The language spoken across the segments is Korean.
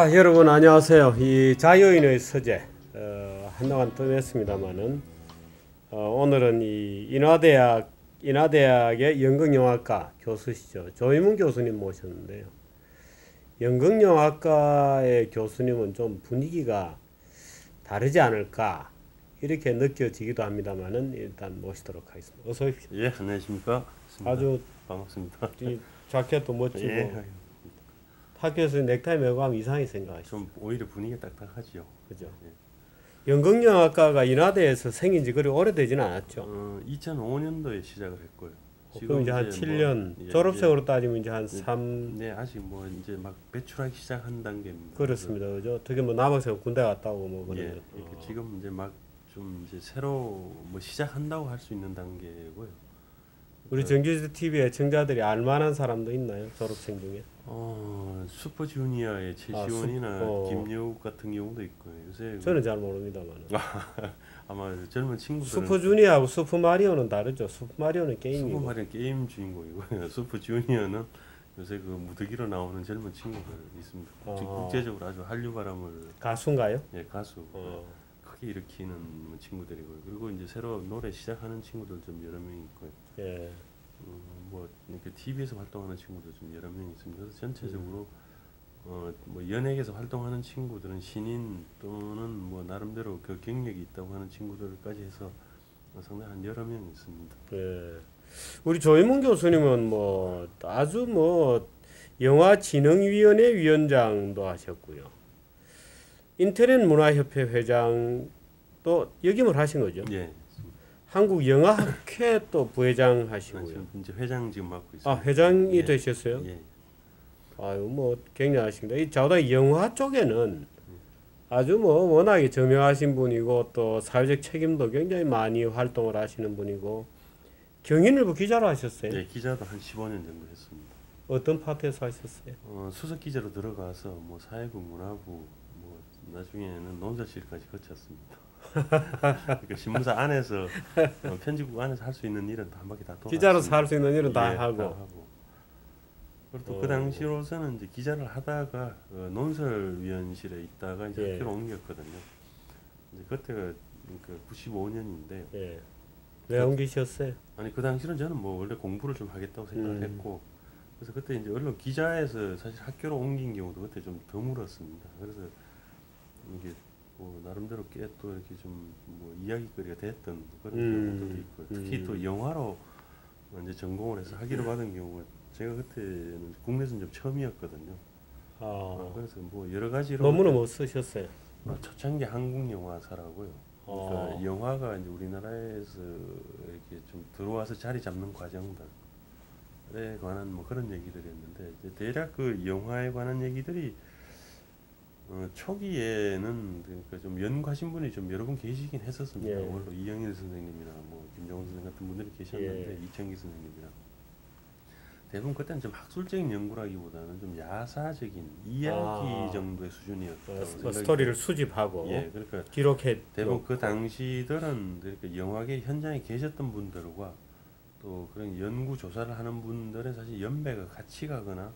자, 여러분 안녕하세요. 이 자유인의 서재 한동안 뜸했습니다만은 오늘은 이 인하대학의 연극영화과 교수시죠. 조희문 교수님 모셨는데요. 연극영화과의 교수님은 좀 분위기가 다르지 않을까 이렇게 느껴지기도 합니다만은 일단 모시도록 하겠습니다. 어서 오십시오. 예, 안녕하십니까. 아주 반갑습니다. 이 자켓도 멋지고 예, 학교에서 넥타이 메고 하면 이상하게 생각하시죠. 좀 오히려 분위기가 딱딱하지요. 그죠? 예. 연극영화과가 인하대에서 생긴 지 그리 오래되지는 않았죠. 2005년도에 시작을 했고요. 그럼 이제 한 7년, 졸업생으로 따지면 이제 한 3. 네, 아직 뭐 이제 막 배출하기 시작한 단계입니다. 그렇습니다. 그죠? 어떻게 뭐 남학생 군대 갔다 오고 뭐 그런 예, 지금 이제 막 좀 이제 새로 뭐 시작한다고 할 수 있는 단계고요. 우리 정규직 TV 애청자들이 알만한 사람도 있나요? 졸업생 중에? 슈퍼주니어의 최시원이나 김여욱 같은 경우도 있고요. 요새 저는 잘 모릅니다만. 아마 젊은 친구들은 슈퍼주니어하고 슈퍼마리오는 다르죠. 슈퍼마리오는 게임이고. 슈퍼마리오 게임 주인공이고요. 슈퍼주니어는 요새 그 무더기로 나오는 젊은 친구들 있습니다. 국제적으로 아주 한류 바람을 가수인가요? 예, 가수 크게 일으키는 친구들이고요. 그리고 이제 새로 노래 시작하는 친구들 좀 여러 명 있고요. 예. 뭐 이렇게 TV에서 활동하는 친구들 좀 여러 명 있습니다. 그래서 전체적으로 뭐 연예계에서 활동하는 친구들은 신인 또는 뭐 나름대로 그 경력이 있다고 하는 친구들까지 해서 상당히 한 여러 명 있습니다. 예. 우리 조희문 교수님은 뭐 아주 뭐 영화진흥위원회 위원장도 하셨고요. 인터넷 문화협회 회장도 역임을 하신 거죠? 예. 한국영화학회 또 부회장 하시고요. 이제 회장 지금 맡고 있습니다. 아, 회장이 예. 되셨어요? 예. 아유, 뭐 굉장하십니다. 이 자우다 영화 쪽에는 아주 뭐 워낙에 저명하신 분이고 또 사회적 책임도 굉장히 많이 활동을 하시는 분이고 경인일보 기자로 하셨어요? 예, 기자도 한 15년 정도 했습니다. 어떤 파트에서 하셨어요? 수석 기자로 들어가서 뭐 사회부, 문화부, 뭐 나중에는 논설실까지 거쳤습니다. 그러니까 신문사 안에서 편집국 안에서 할 수 있는 일은 한 바퀴 다 돌았습니다. 기자로서 할 수 있는 일은 다 예, 하고. 그리고 또 그 당시로서는 이제 기자를 하다가 논설위원실에 있다가 이제 예. 학교로 옮겼거든요. 이제 그때가 그 95년인데. 예. 왜 옮기셨어요? 아니 그 당시는 저는 뭐 원래 공부를 좀 하겠다고 생각을 했고, 그래서 그때 이제 언론 기자에서 사실 학교로 옮긴 경우도 그때 좀 드물었습니다. 그래서 이게 뭐 나름대로 꽤 또 이렇게 좀 뭐 이야기거리가 됐던 그런 경우도 있고요. 특히 또 영화로 이제 전공을 해서 학위를 받은 경우가 제가 그때는 국내에서는 좀 처음이었거든요. 그래서 뭐 여러 가지로 논문은 뭐 쓰셨어요? 초창기 한국 영화사라고요. 그러니까 영화가 이제 우리나라에서 이렇게 좀 들어와서 자리 잡는 과정들에 관한 뭐 그런 얘기들이었는데, 이제 대략 그 영화에 관한 얘기들이 초기에는 그러니까 좀 연구하신 분이 좀 여러 분 계시긴 했었습니다. 예. 물론 이영일 선생님이나 뭐 김정은 선생 같은 분들이 계셨는데, 예. 이창기 선생님이랑 대부분 그때는 좀 학술적인 연구라기보다는 좀 야사적인 이야기 정도의 수준이었다고 생각이 스토리를 수집하고 예, 그러니까 기록해 대부분 그 당시들은 그러니까 영화계 현장에 계셨던 분들과 또 그런 연구 조사를 하는 분들은 사실 연배가 같이 가거나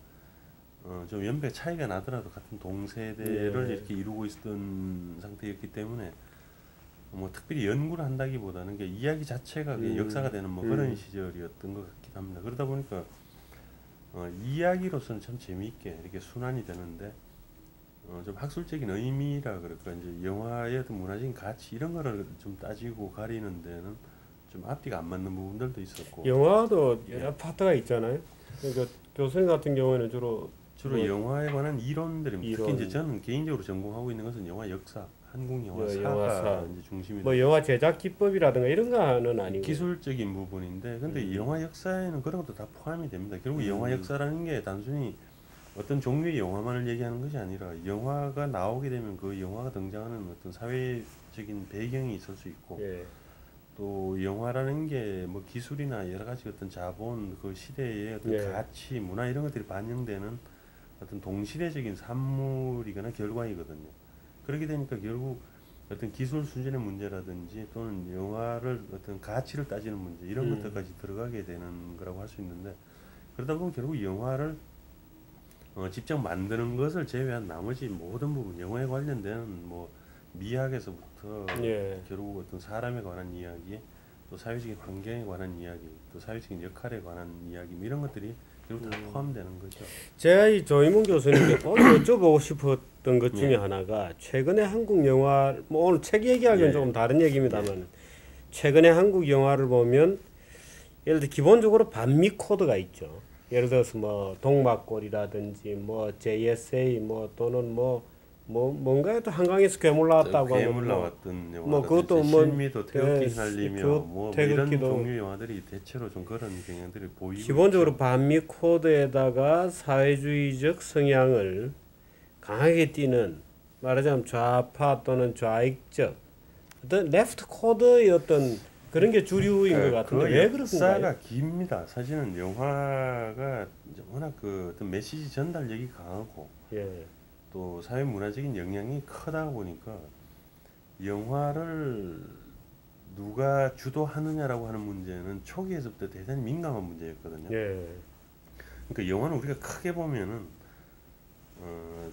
좀 연배 차이가 나더라도 같은 동세대를 이렇게 이루고 있었던 상태였기 때문에 뭐 특별히 연구를 한다기보다는 그 이야기 자체가 역사가 되는 뭐 그런 시절이었던 것 같긴 합니다. 그러다 보니까 이야기로서는 참 재미있게 이렇게 순환이 되는데 좀 학술적인 의미라 그럴까, 이제 영화의 어떤 문화적인 가치 이런 거를 좀 따지고 가리는 데는 좀 앞뒤가 안 맞는 부분들도 있었고. 영화도 여러 파트가 있잖아요. 그러니까 교수님 같은 경우에는 주로 뭐 영화에 관한 이론들입니다. 이론. 특히 이제 저는 개인적으로 전공하고 있는 것은 영화 역사, 한국 영화사가 영화사. 이제 중심이 뭐 영화 제작 기법이라든가 이런 거는 아니고 기술적인 부분인데, 근데 영화 역사에는 그런 것도 다 포함이 됩니다. 결국 영화 역사라는 게 단순히 어떤 종류의 영화만을 얘기하는 것이 아니라, 영화가 나오게 되면 그 영화가 등장하는 어떤 사회적인 배경이 있을 수 있고, 예. 또 영화라는 게 뭐 기술이나 여러 가지 어떤 자본, 그 시대의 어떤 예. 가치, 문화 이런 것들이 반영되는 어떤 동시대적인 산물이거나 결과이거든요. 그렇게 되니까 결국 어떤 기술 수준의 문제라든지 또는 영화를 어떤 가치를 따지는 문제 이런 것들까지 들어가게 되는 거라고 할 수 있는데, 그러다 보면 결국 영화를 직접 만드는 것을 제외한 나머지 모든 부분 영화에 관련된 뭐 미학에서부터 예. 결국 어떤 사람에 관한 이야기, 또 사회적인 환경에 관한 이야기, 또 사회적인 역할에 관한 이야기 뭐 이런 것들이 결국 다 포함되는 거죠. 제가 이 조이문 교수님께 꼭 여쭤보고 싶었던 것 중에 예. 하나가 최근에 한국 영화 뭐 오늘 책 얘기하기는 예. 조금 다른 얘기입니다만 최근에 한국 영화를 보면 예를 들어 기본적으로 반미 코드가 있죠. 예를 들어서 뭐 동막골이라든지 뭐 JSA 뭐 또는 뭐 뭔가에 또 한강에서 괴물 나왔다고 하는 괴물 뭐 나왔던 영화, 뭐 그것도 뭐 실미도 태극기 휘날리며 뭐 이런 태극기도 종류 영화들이 대체로 좀 그런 경향들이 보이고 기본적으로 있죠. 반미 코드에다가 사회주의적 성향을 강하게 띠는 말하자면 좌파 또는 좌익적 어떤 레프트 코드의 어떤 그런 게 주류인 것 같은데 그 왜 그런가요? 역사가 깁니다. 사실은 영화가 이제 워낙 그 어떤 메시지 전달력이 강하고 예, 또 사회 문화적인 영향이 크다 보니까 영화를 누가 주도하느냐라고 하는 문제는 초기에서부터 대단히 민감한 문제였거든요. 예, 그러니까 영화는 우리가 크게 보면은 어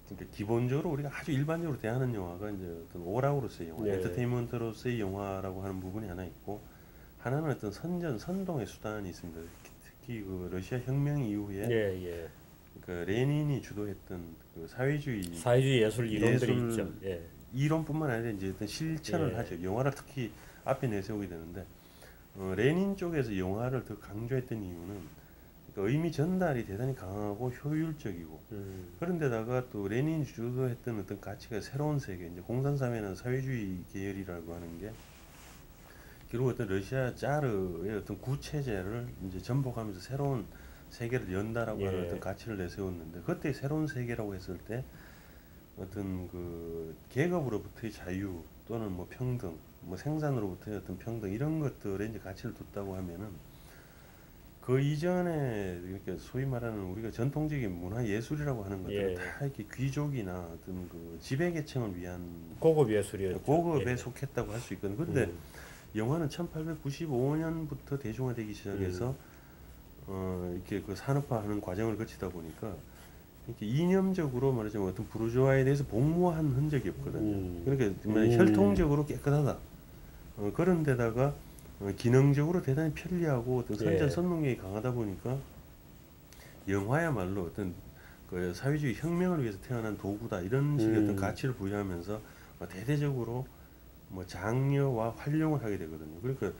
그러니까 기본적으로 우리가 아주 일반적으로 대하는 영화가 이제 어떤 오락으로서의 영화, 예, 엔터테인먼트로서의 영화라고 하는 부분이 하나 있고 하나는 어떤 선동의 수단이 있습니다. 특히 그 러시아 혁명 이후에 예, 예. 그 레닌이 주도했던 그 사회주의 사회주의 예술 이론들이 있죠. 예술 예, 이론뿐만 아니라 이제 어떤 실천을 예, 하죠. 영화를 특히 앞에 내세우게 되는데 레닌 쪽에서 영화를 더 강조했던 이유는 그러니까 의미 전달이 대단히 강하고 효율적이고 그런데다가 또 레닌이 주도했던 어떤 가치가 새로운 세계 이제 공산사회는 사회주의 계열이라고 하는 게 결국 어떤 러시아 짜르의 어떤 구체제를 이제 전복하면서 새로운 세계를 연다라고 하는 어떤 예, 가치를 내세웠는데 그때 새로운 세계라고 했을 때 어떤 그 계급으로부터의 자유 또는 뭐 평등 뭐 생산으로부터의 어떤 평등 이런 것들에 이제 가치를 뒀다고 하면은 그 이전에 이렇게 소위 말하는 우리가 전통적인 문화 예술이라고 하는 것들은 예. 다 이렇게 귀족이나 어떤 그 지배계층을 위한 고급 예술이었죠. 고급에 예. 속했다고 할 수 있거든. 근데 영화는 1895년부터 대중화되기 시작해서 이렇게 그 산업화하는 과정을 거치다 보니까 이렇게 이념적으로 말하자면 어떤 부르주아에 대해서 복무한 흔적이 없거든요. 그러니까 혈통적으로 깨끗하다. 그런 데다가 기능적으로 대단히 편리하고 어떤 예, 선전선동력이 강하다 보니까 영화야말로 어떤 그 사회주의 혁명을 위해서 태어난 도구다 이런 식의 어떤 가치를 부여하면서 대대적으로 뭐 장려와 활용을 하게 되거든요. 그러니까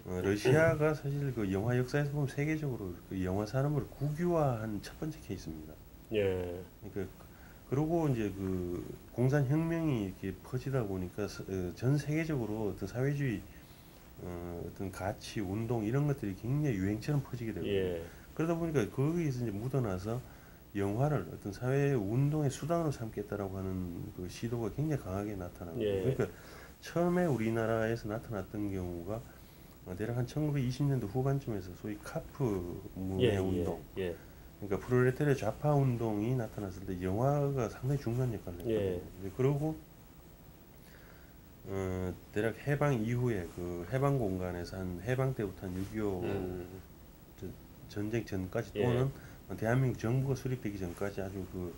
러시아가 사실 그 영화 역사에서 보면 세계적으로 그 영화 산업을 국유화한 첫 번째 케이스입니다. 예, 그러니까 그러고 이제 그 공산혁명이 이렇게 퍼지다 보니까 전 세계적으로 어떤 사회주의 어떤 가치, 운동 이런 것들이 굉장히 유행처럼 퍼지게 되거든요. 예, 그러다 보니까 거기에서 이제 묻어나서 영화를 어떤 사회 운동의 수단으로 삼겠다라고 하는 그 시도가 굉장히 강하게 나타나거든요. 예, 그러니까 처음에 우리나라에서 나타났던 경우가 대략 한 1920년대 후반쯤에서 소위 카프 문의 예, 운동, 예, 그러니까 프롤레타리아 좌파 운동이 나타났을 때 영화가 상당히 중요한 역할을 했거든요. 예, 그러고 대략 해방 이후에 그 해방 공간에서 한 해방 때부터 한 6.25 전쟁 전까지 예, 또는 대한민국 정부가 수립되기 전까지 아주 그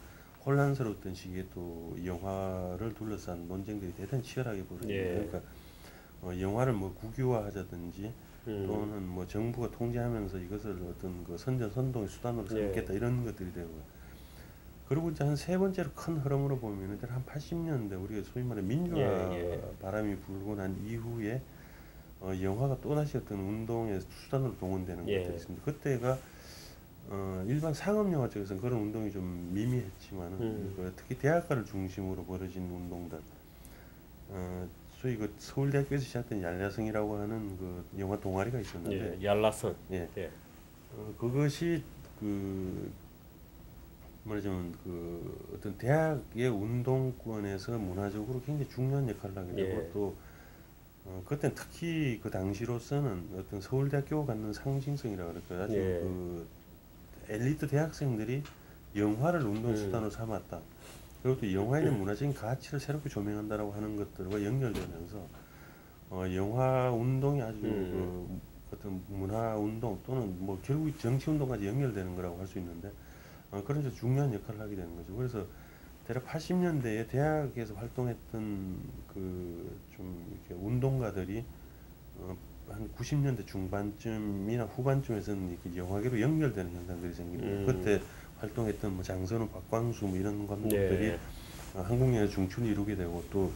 혼란스러웠던 시기에 또 영화를 둘러싼 논쟁들이 대단히 치열하게 벌어집니다. 예, 그러니까 영화를 뭐 국유화하자든지 또는 뭐 정부가 통제하면서 이것을 어떤 그 선전선동의 수단으로 삼겠다 이런 것들이 되고 그리고 이제 한 세 번째로 큰 흐름으로 보면은 한 80년대 우리가 소위 말하는 민주화 바람이 불고 난 이후에 영화가 또다시 어떤 운동의 수단으로 동원되는 것들이 있습니다. 그때가 일반 상업 영화 쪽에서는 그런 운동이 좀 미미했지만은 그 특히 대학가를 중심으로 벌어진 운동들 소위 그 서울대학교에서 시작된 얄야성이라고 하는 그 영화 동아리가 있었는데 얄라선. 예. 예, 그것이 그 말하자면 그 어떤 대학의 운동권에서 문화적으로 굉장히 중요한 역할을 하게 되고 또 그때 특히 그 당시로서는 어떤 서울대학교가 갖는 상징성이라 그럴까요? 아주 그 엘리트 대학생들이 영화를 운동 수단으로 삼았다. 그리고 또 영화에 대한 문화적인 가치를 새롭게 조명한다라고 하는 것들과 연결되면서 영화 운동이 아주 그 어떤 문화 운동 또는 뭐 결국 정치 운동까지 연결되는 거라고 할 수 있는데 그런 데 중요한 역할을 하게 되는 거죠. 그래서 대략 80년대에 대학에서 활동했던 그 좀 이렇게 운동가들이 한 90년대 중반쯤이나 후반쯤에서는 이렇게 영화계로 연결되는 현상들이 생깁니다. 그때 활동했던 뭐 장선우, 박광수 뭐 이런 감독들이 네. 한국 영화에 중춘을 이루게 되고 또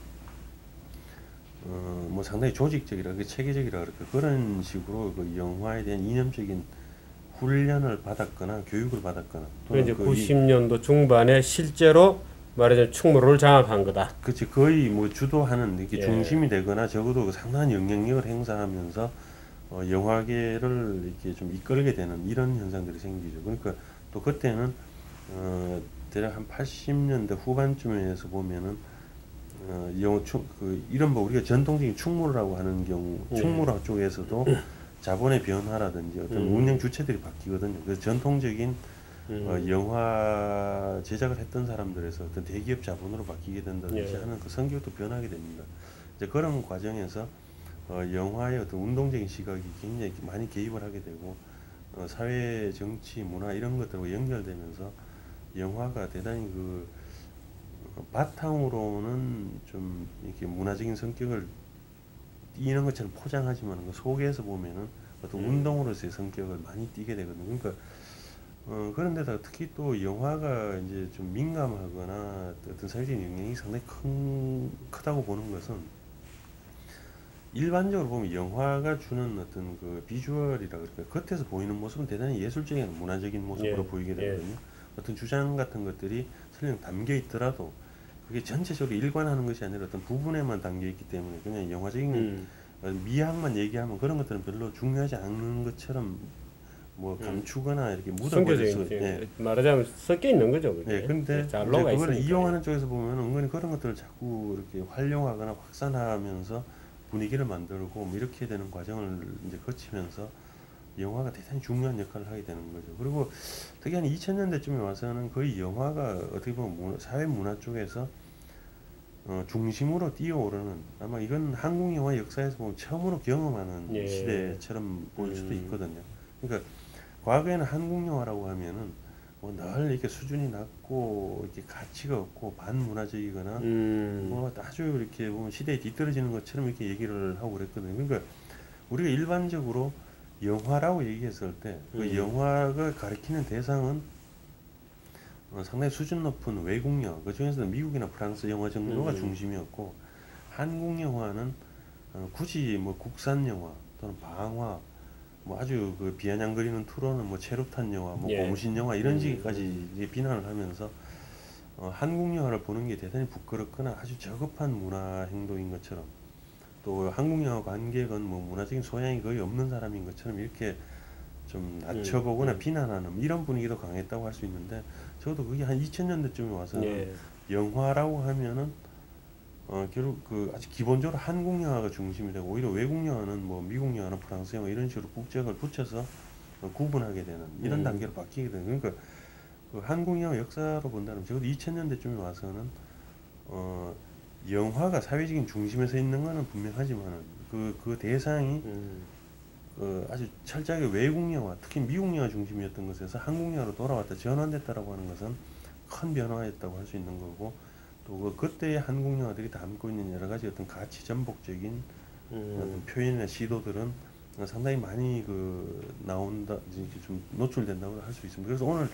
뭐 상당히 조직적이라 체계적이라 그럴까 그런 식으로 그 영화에 대한 이념적인 훈련을 받았거나 교육을 받았거나 그 또는 이제 90년도 중반에 실제로 말하자면 충무로를 장악한 거다. 그치 거의 뭐 주도하는 이렇게 예. 중심이 되거나 적어도 상당한 영향력을 행사하면서 영화계를 이렇게 좀 이끌게 되는 이런 현상들이 생기죠. 그러니까 또 그때는 대략 한 80년대 후반쯤에서 보면은 이런 뭐 우리가 전통적인 충무로라고 하는 경우 예. 충무로 쪽에서도 자본의 변화라든지 어떤 운영 주체들이 바뀌거든요. 그래서 전통적인 영화 제작을 했던 사람들에서 어떤 대기업 자본으로 바뀌게 된다든지 예. 하는 그 성격도 변하게 됩니다. 이제 그런 과정에서 영화의 어떤 운동적인 시각이 굉장히 많이 개입을 하게 되고 사회, 정치, 문화 이런 것들과 연결되면서 영화가 대단히 그 바탕으로는 좀 이렇게 문화적인 성격을 띄는 것처럼 포장하지만 그 속에서 보면은 어떤 운동으로서의 성격을 많이 띠게 되거든요. 그러니까 그런데다가 특히 또 영화가 이제 좀 민감하거나 어떤 사회적인 영향이 상당히 크다고 보는 것은 일반적으로 보면 영화가 주는 어떤 그 비주얼이라 그럴까 겉에서 보이는 모습은 대단히 예술적인 문화적인 모습으로 예. 보이게 예. 되거든요. 어떤 주장 같은 것들이 설령 담겨 있더라도 그게 전체적으로 일관하는 것이 아니라 어떤 부분에만 담겨 있기 때문에 그냥 영화적인 미학만 얘기하면 그런 것들은 별로 중요하지 않는 것처럼 뭐 감추거나 이렇게 묻어버릴 수, 예. 숨겨진 말하자면 섞여 있는 거죠, 예, 그게. 근데 잘 이제 녹아 그거를 있으니까요. 이용하는 쪽에서 보면 은근히 그런 것들을 자꾸 이렇게 활용하거나 확산하면서 분위기를 만들고 뭐 이렇게 되는 과정을 이제 거치면서 영화가 대단히 중요한 역할을 하게 되는 거죠. 그리고 특히 한 2000년대쯤에 와서는 거의 영화가 어떻게 보면 사회 문화 쪽에서 중심으로 뛰어오르는 아마 이건 한국 영화 역사에서 보면 처음으로 경험하는 예. 시대처럼 보일 수도 있거든요. 그러니까 과거에는 한국 영화라고 하면은 뭐 늘 이렇게 수준이 낮고 이렇게 가치가 없고 반문화적이거나 뭐 아주 이렇게 보면 시대에 뒤떨어지는 것처럼 이렇게 얘기를 하고 그랬거든요. 그러니까 우리가 일반적으로 영화라고 얘기했을 때 그 영화가 가리키는 대상은 상당히 수준 높은 외국 영화, 그 중에서도 미국이나 프랑스 영화 정도가 중심이었고 한국 영화는 굳이 뭐 국산 영화 또는 방화 뭐 아주 그 비아냥거리는 투로는 뭐 체류탄 영화, 뭐 예. 고무신 영화 이런 식까지 이제 비난을 하면서 한국 영화를 보는 게 대단히 부끄럽거나 아주 저급한 문화 행동인 것처럼 또 한국 영화 관객은 뭐 문화적인 소양이 거의 없는 사람인 것처럼 이렇게 좀 낮춰보거나 비난하는 이런 분위기도 강했다고 할 수 있는데 저도 그게 한 2000년대쯤에 와서는 예. 영화라고 하면은 결국 그 아주 기본적으로 한국 영화가 중심이 되고 오히려 외국 영화는 뭐 미국 영화나 프랑스 영화 이런 식으로 국적을 붙여서 구분하게 되는 이런 단계로 바뀌게 되는 그러니까 그 한국 영화 역사로 본다면 적어도 2000년대쯤에 와서는 영화가 사회적인 중심에 서 있는 거는 분명하지만은 그 대상이 아주 철저하게 외국 영화, 특히 미국 영화 중심이었던 것에서 한국 영화로 돌아왔다 전환됐다라고 하는 것은 큰 변화였다고 할 수 있는 거고 또 그때의 한국 영화들이 담고 있는 여러 가지 어떤 가치 전복적인 어떤 표현이나 시도들은 상당히 많이 나온다 이제 좀 노출된다고 할 수 있습니다. 그래서 오늘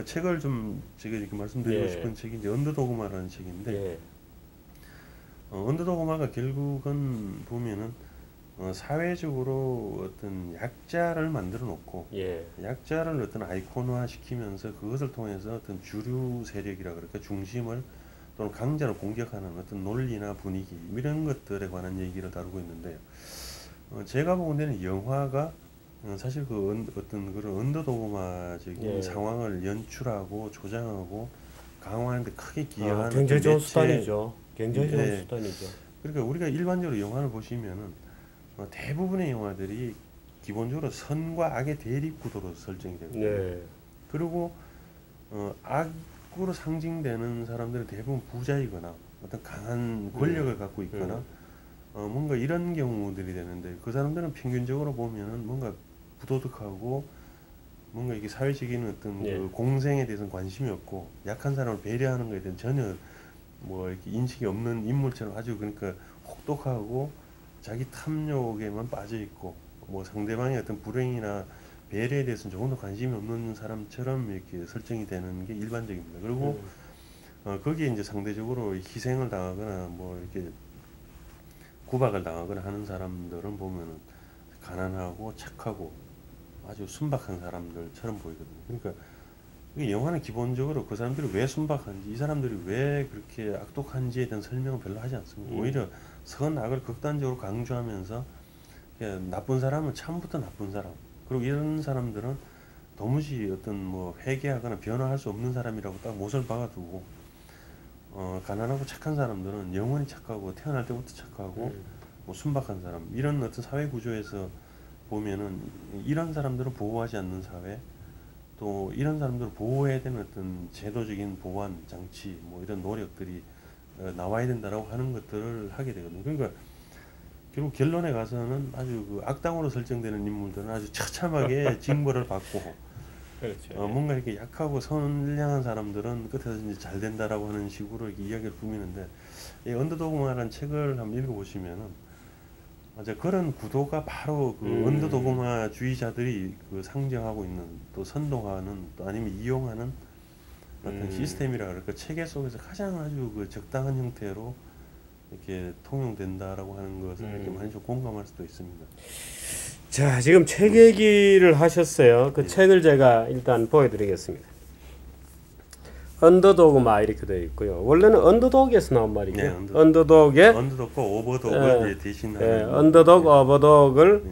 책을 좀 제가 이렇게 말씀드리고 예. 싶은 책이 이제 언더도그마라는 책인데 예. 언더도그마가 결국은 보면은 사회적으로 어떤 약자를 만들어 놓고 예. 약자를 어떤 아이콘화 시키면서 그것을 통해서 어떤 주류 세력이라 그럴까 중심을 또는 강자를 공격하는 어떤 논리나 분위기 이런 것들에 관한 얘기를 다루고 있는데요. 제가 보는 데는 영화가 사실 어떤 그런 언더도그마적인 예. 상황을 연출하고 조장하고 강화하는 데 크게 기여하는 굉장히 어떤 좋은 매체 수단이죠. 굉장히 좋은 예, 수단이죠. 그러니까 우리가 일반적으로 영화를 보시면은 대부분의 영화들이 기본적으로 선과 악의 대립 구도로 설정이 되거든요. 네. 그리고 악으로 상징되는 사람들은 대부분 부자이거나 어떤 강한 권력을 갖고 있거나 뭔가 이런 경우들이 되는데 그 사람들은 평균적으로 보면은 뭔가 부도덕하고 뭔가 이게 사회적인 어떤 예. 그 공생에 대해서는 관심이 없고 약한 사람을 배려하는 것에 대한 전혀 뭐 이렇게 인식이 없는 인물처럼 아주 그러니까 혹독하고 자기 탐욕에만 빠져 있고 뭐 상대방의 어떤 불행이나 배려에 대해서는 조금도 관심이 없는 사람처럼 이렇게 설정이 되는 게 일반적입니다. 그리고 거기에 이제 상대적으로 희생을 당하거나 뭐 이렇게 구박을 당하거나 하는 사람들은 보면은 가난하고 착하고 아주 순박한 사람들처럼 보이거든요. 그러니까 이 영화는 기본적으로 그 사람들이 왜 순박한지, 이 사람들이 왜 그렇게 악독한지에 대한 설명은 별로 하지 않습니다. 오히려 선악을 극단적으로 강조하면서 그냥 나쁜 사람은 처음부터 나쁜 사람, 그리고 이런 사람들은 도무지 어떤 뭐 회개하거나 변화할 수 없는 사람이라고 딱 못을 박아두고 가난하고 착한 사람들은 영원히 착하고 태어날 때부터 착하고 뭐 순박한 사람, 이런 어떤 사회 구조에서 보면은 이런 사람들을 보호하지 않는 사회, 또 이런 사람들을 보호해야 되는 어떤 제도적인 보완 장치 뭐 이런 노력들이 나와야 된다라고 하는 것들을 하게 되거든요. 그러니까 결국 결론에 가서는 아주 그 악당으로 설정되는 인물들은 아주 처참하게 징벌을 받고 그렇죠. 뭔가 이렇게 약하고 선량한 사람들은 끝에서 이제 잘 된다라고 하는 식으로 이렇게 이야기를 꾸미는데, 이 언더도그마라는 책을 한번 읽어보시면은 맞아, 그런 구도가 바로 그 언더도그마주의자들이 그 상정하고 있는, 또 선동하는, 또 아니면 이용하는 어떤 시스템이라 그럴까, 체계 속에서 가장 아주 그 적당한 형태로 이렇게 통용된다라고 하는 것을 이렇게 많이 좀 공감할 수도 있습니다. 자, 지금 책 얘기를 하셨어요. 그 네. 책을 제가 일단 보여드리겠습니다. 언더도그마 이렇게 되어 있고요. 원래는 언더독에서 나온 말이죠. 네, 언더독의 언더독과 오버독을 이제 대신하는 언더독, 오버독을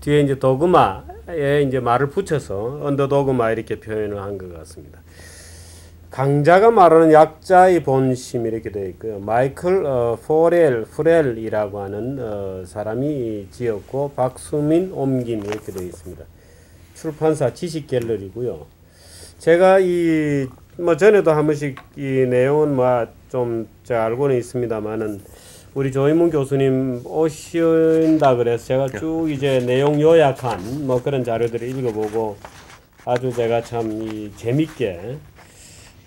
뒤에 이제 도그마에 이제 말을 붙여서 언더도그마 이렇게 표현을 한 것 같습니다. 강자가 말하는 약자의 본심 이렇게 되어 있고요. 마이클 프렐이라고 하는 사람이 지었고, 박수민 옮김 이렇게 되어 있습니다. 출판사 지식갤러리고요. 제가 뭐 전에도 한 번씩 이 내용은 뭐 좀 제가 알고는 있습니다만은, 우리 조인문 교수님 오신다 그래서 제가 쭉 이제 내용 요약한 뭐 그런 자료들을 읽어보고 아주 제가 참 재밌게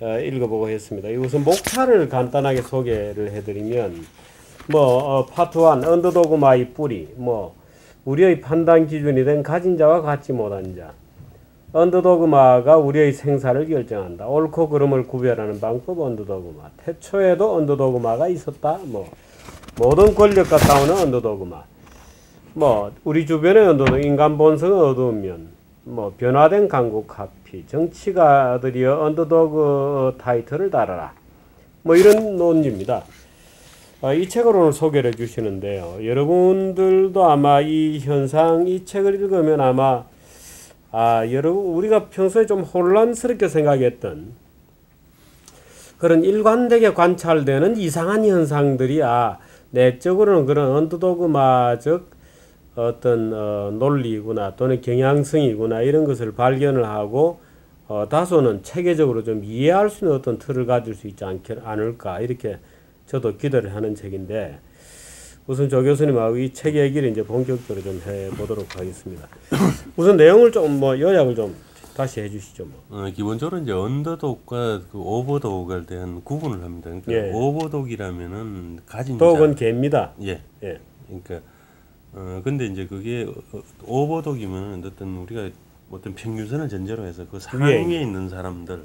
읽어보고 했습니다. 우선 목차를 간단하게 소개를 해드리면, 뭐 파트 1 언더도그마의 뿌리, 뭐 우리의 판단 기준이 된 가진 자와 갖지 못한 자, 언더도그마가 우리의 생사를 결정한다. 옳고 그름을 구별하는 방법 언더도그마. 태초에도 언더도그마가 있었다. 뭐 모든 권력과 싸우는 언더도그마. 뭐 우리 주변의 언더도그, 인간 본성은 어두운 면, 뭐 변화된 강국 카피, 정치가들이여 언더도그 타이틀을 달아라. 뭐 이런 논지입니다. 이 책을 오늘 소개를 해주시는데요. 여러분들도 아마 이 현상, 이 책을 읽으면 아마 여러분 우리가 평소에 좀 혼란스럽게 생각했던 그런 일관되게 관찰되는 이상한 현상들이 내적으로는 그런 언더도그마적 어떤 논리구나 또는 경향성이구나 이런 것을 발견을 하고 다소는 체계적으로 좀 이해할 수 있는 어떤 틀을 가질 수 있지 않을까 이렇게 저도 기대를 하는 책인데, 우선 조 교수님하고 이 책 얘기를 이제 본격적으로 좀 해보도록 하겠습니다. 우선 내용을 좀 뭐 요약을 좀 다시 해주시죠. 뭐. 기본적으로 이제 언더독과 그 오버독에 대한 구분을 합니다. 그러니까 예. 오버독이라면은 가진 독은 자. 개입니다. 예. 예. 그러니까 근데 이제 그게 오버독이면 어떤 우리가 어떤 평균선을 전제로 해서 그 상위에 있는 사람들,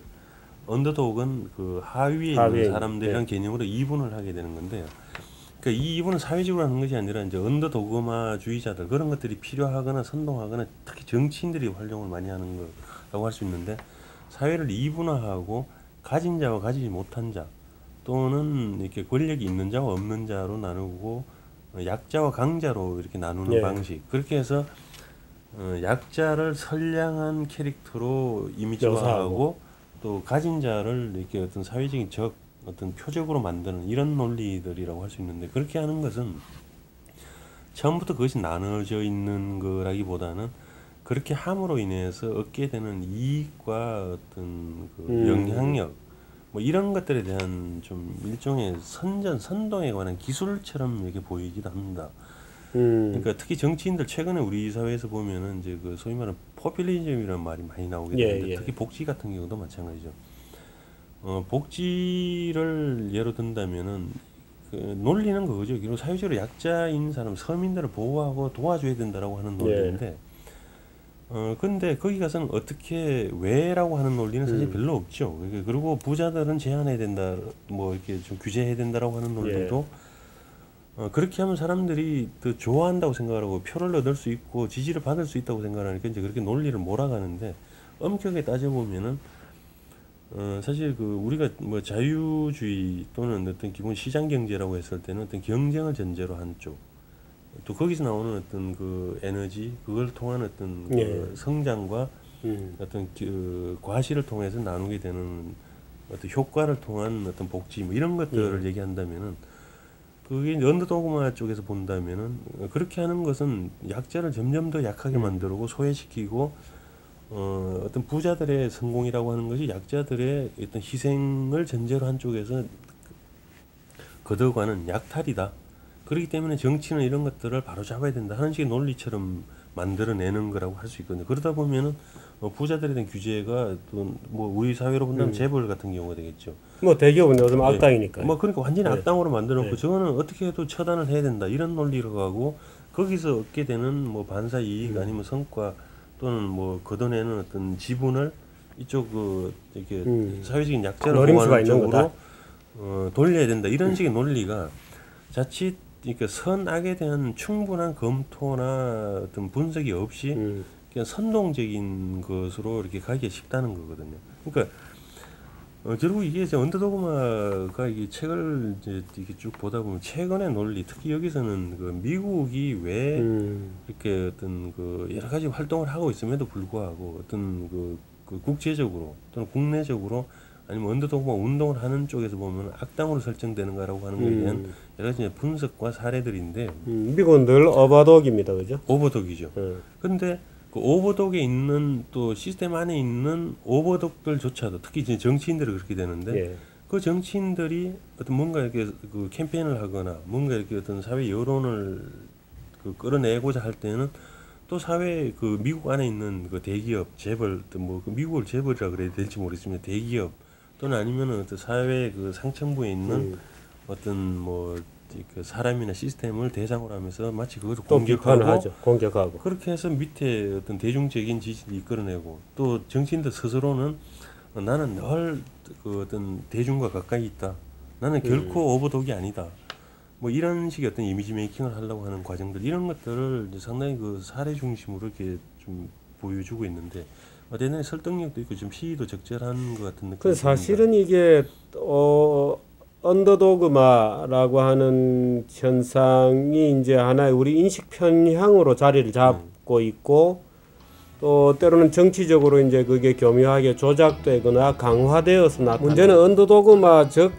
언더독은 그 하위에 있는 사람들이란 개념으로 이분을 하게 되는 건데요. 그러니까 이 이분은 사회적으로 하는 것이 아니라 이제 언더도그마주의자들, 그런 것들이 필요하거나 선동하거나 특히 정치인들이 활용을 많이 하는 거라고 할 수 있는데, 사회를 이분화하고 가진 자와 가지지 못한 자, 또는 이렇게 권력이 있는 자와 없는 자로 나누고 약자와 강자로 이렇게 나누는 방식, 그렇게 해서 약자를 선량한 캐릭터로 이미지화하고 또 가진 자를 이렇게 어떤 사회적인 어떤 표적으로 만드는 이런 논리들이라고 할 수 있는데, 그렇게 하는 것은 처음부터 그것이 나눠져 있는 거라기보다는 그렇게 함으로 인해서 얻게 되는 이익과 어떤 그 영향력 뭐 이런 것들에 대한 좀 일종의 선동에 관한 기술처럼 이렇게 보이기도 합니다. 그러니까 특히 정치인들 최근에 우리 사회에서 보면은 이제 그 소위 말하는 포퓰리즘이라는 말이 많이 나오게 되는데 예. 특히 복지 같은 경우도 마찬가지죠. 복지를 예로 든다면은 그 논리는 그거죠. 그리고 사회적으로 약자인 사람, 서민들을 보호하고 도와줘야 된다라고 하는 논리인데, 근데 거기 가서는 어떻게 왜라고 하는 논리는 사실 별로 없죠. 그리고 부자들은 제한해야 된다, 뭐 이렇게 좀 규제해야 된다라고 하는 논리도 그렇게 하면 사람들이 더 좋아한다고 생각하고 표를 얻을 수 있고 지지를 받을 수 있다고 생각하니까 이제 그렇게 논리를 몰아가는데 엄격하게 따져보면은 사실 그 우리가 뭐 자유주의 또는 어떤 기본 시장 경제라고 했을 때는 어떤 경쟁을 전제로 한 쪽, 또 거기서 나오는 어떤 그 에너지, 그걸 통한 어떤 그 성장과 어떤 그 과실을 통해서 나누게 되는 어떤 효과를 통한 어떤 복지 뭐 이런 것들을 얘기한다면은 그게 언더도그마 쪽에서 본다면은 그렇게 하는 것은 약자를 점점 더 약하게 만들고 소외시키고 어떤 부자들의 성공이라고 하는 것이 약자들의 어떤 희생을 전제로 한 쪽에서 걷어가는 약탈이다. 그렇기 때문에 정치는 이런 것들을 바로 잡아야 된다 하는 식의 논리처럼 만들어내는 거라고 할 수 있거든요. 그러다 보면은 부자들에 대한 규제가 또 뭐 우리 사회로 본다면 재벌 같은 경우가 되겠죠. 뭐 대기업은 요즘 악당이니까요. 뭐 그러니까 완전히 악당으로 만들어놓고 저거는 어떻게 해도 처단을 해야 된다 이런 논리로 가고 거기서 얻게 되는 뭐 반사 이익 아니면 성과 또는 뭐 걷어내는 어떤 지분을 이쪽 그 이렇게 사회적인 약자를 보호하는 쪽으로 돌려야 된다 이런 식의 논리가 자칫 그러니까 선악에 대한 충분한 검토나 어떤 분석이 없이 그냥 선동적인 것으로 이렇게 가기가 쉽다는 거거든요. 그러니까 결국 이게 이제 언더도그마가 이 책을 이제 이렇게 쭉 보다 보면 최근의 논리, 특히 여기서는 그 미국이 왜 이렇게 어떤 그 여러 가지 활동을 하고 있음에도 불구하고 어떤 그 국제적으로 또는 국내적으로 아니면 언더도그마 운동을 하는 쪽에서 보면 악당으로 설정되는가라고 하는 것에 대한 여러 가지 분석과 사례들인데 미국은 늘 오버독입니다, 그죠? 오버독이죠. 근데 그 오버독에 있는 또 시스템 안에 있는 오버독들조차도 특히 이제 정치인들이 그렇게 되는데 그 정치인들이 어떤 뭔가 이렇게 그 캠페인을 하거나 뭔가 이렇게 어떤 사회 여론을 그 끌어내고자 할 때는 또 사회 그 미국 안에 있는 그 대기업 재벌 뭐 그 미국을 재벌이라 그래야 될지 모르겠지만 대기업 또는 아니면은 어떤 사회 그 상층부에 있는 어떤 뭐 그 사람이나 시스템을 대상으로 하면서 마치 그것을 공격하고 그렇게 해서 밑에 어떤 대중적인 지지를 이끌어내고 또 정치인들 스스로는 나는 늘 그 어떤 대중과 가까이 있다. 나는 결코 오버독이 아니다. 뭐 이런 식의 어떤 이미지 메이킹을 하려고 하는 과정들 이런 것들을 이제 상당히 그 사례 중심으로 이렇게 좀 보여주고 있는데 대단히 설득력도 있고 좀 시의도 적절한 것 같은 느낌이 듭니다. 사실은 이게 언더도그마라고 하는 현상이 이제 하나의 우리 인식 편향으로 자리를 잡고 있고 또 때로는 정치적으로 이제 그게 교묘하게 조작되거나 강화되어서 나타나는 문제는 언더도그마적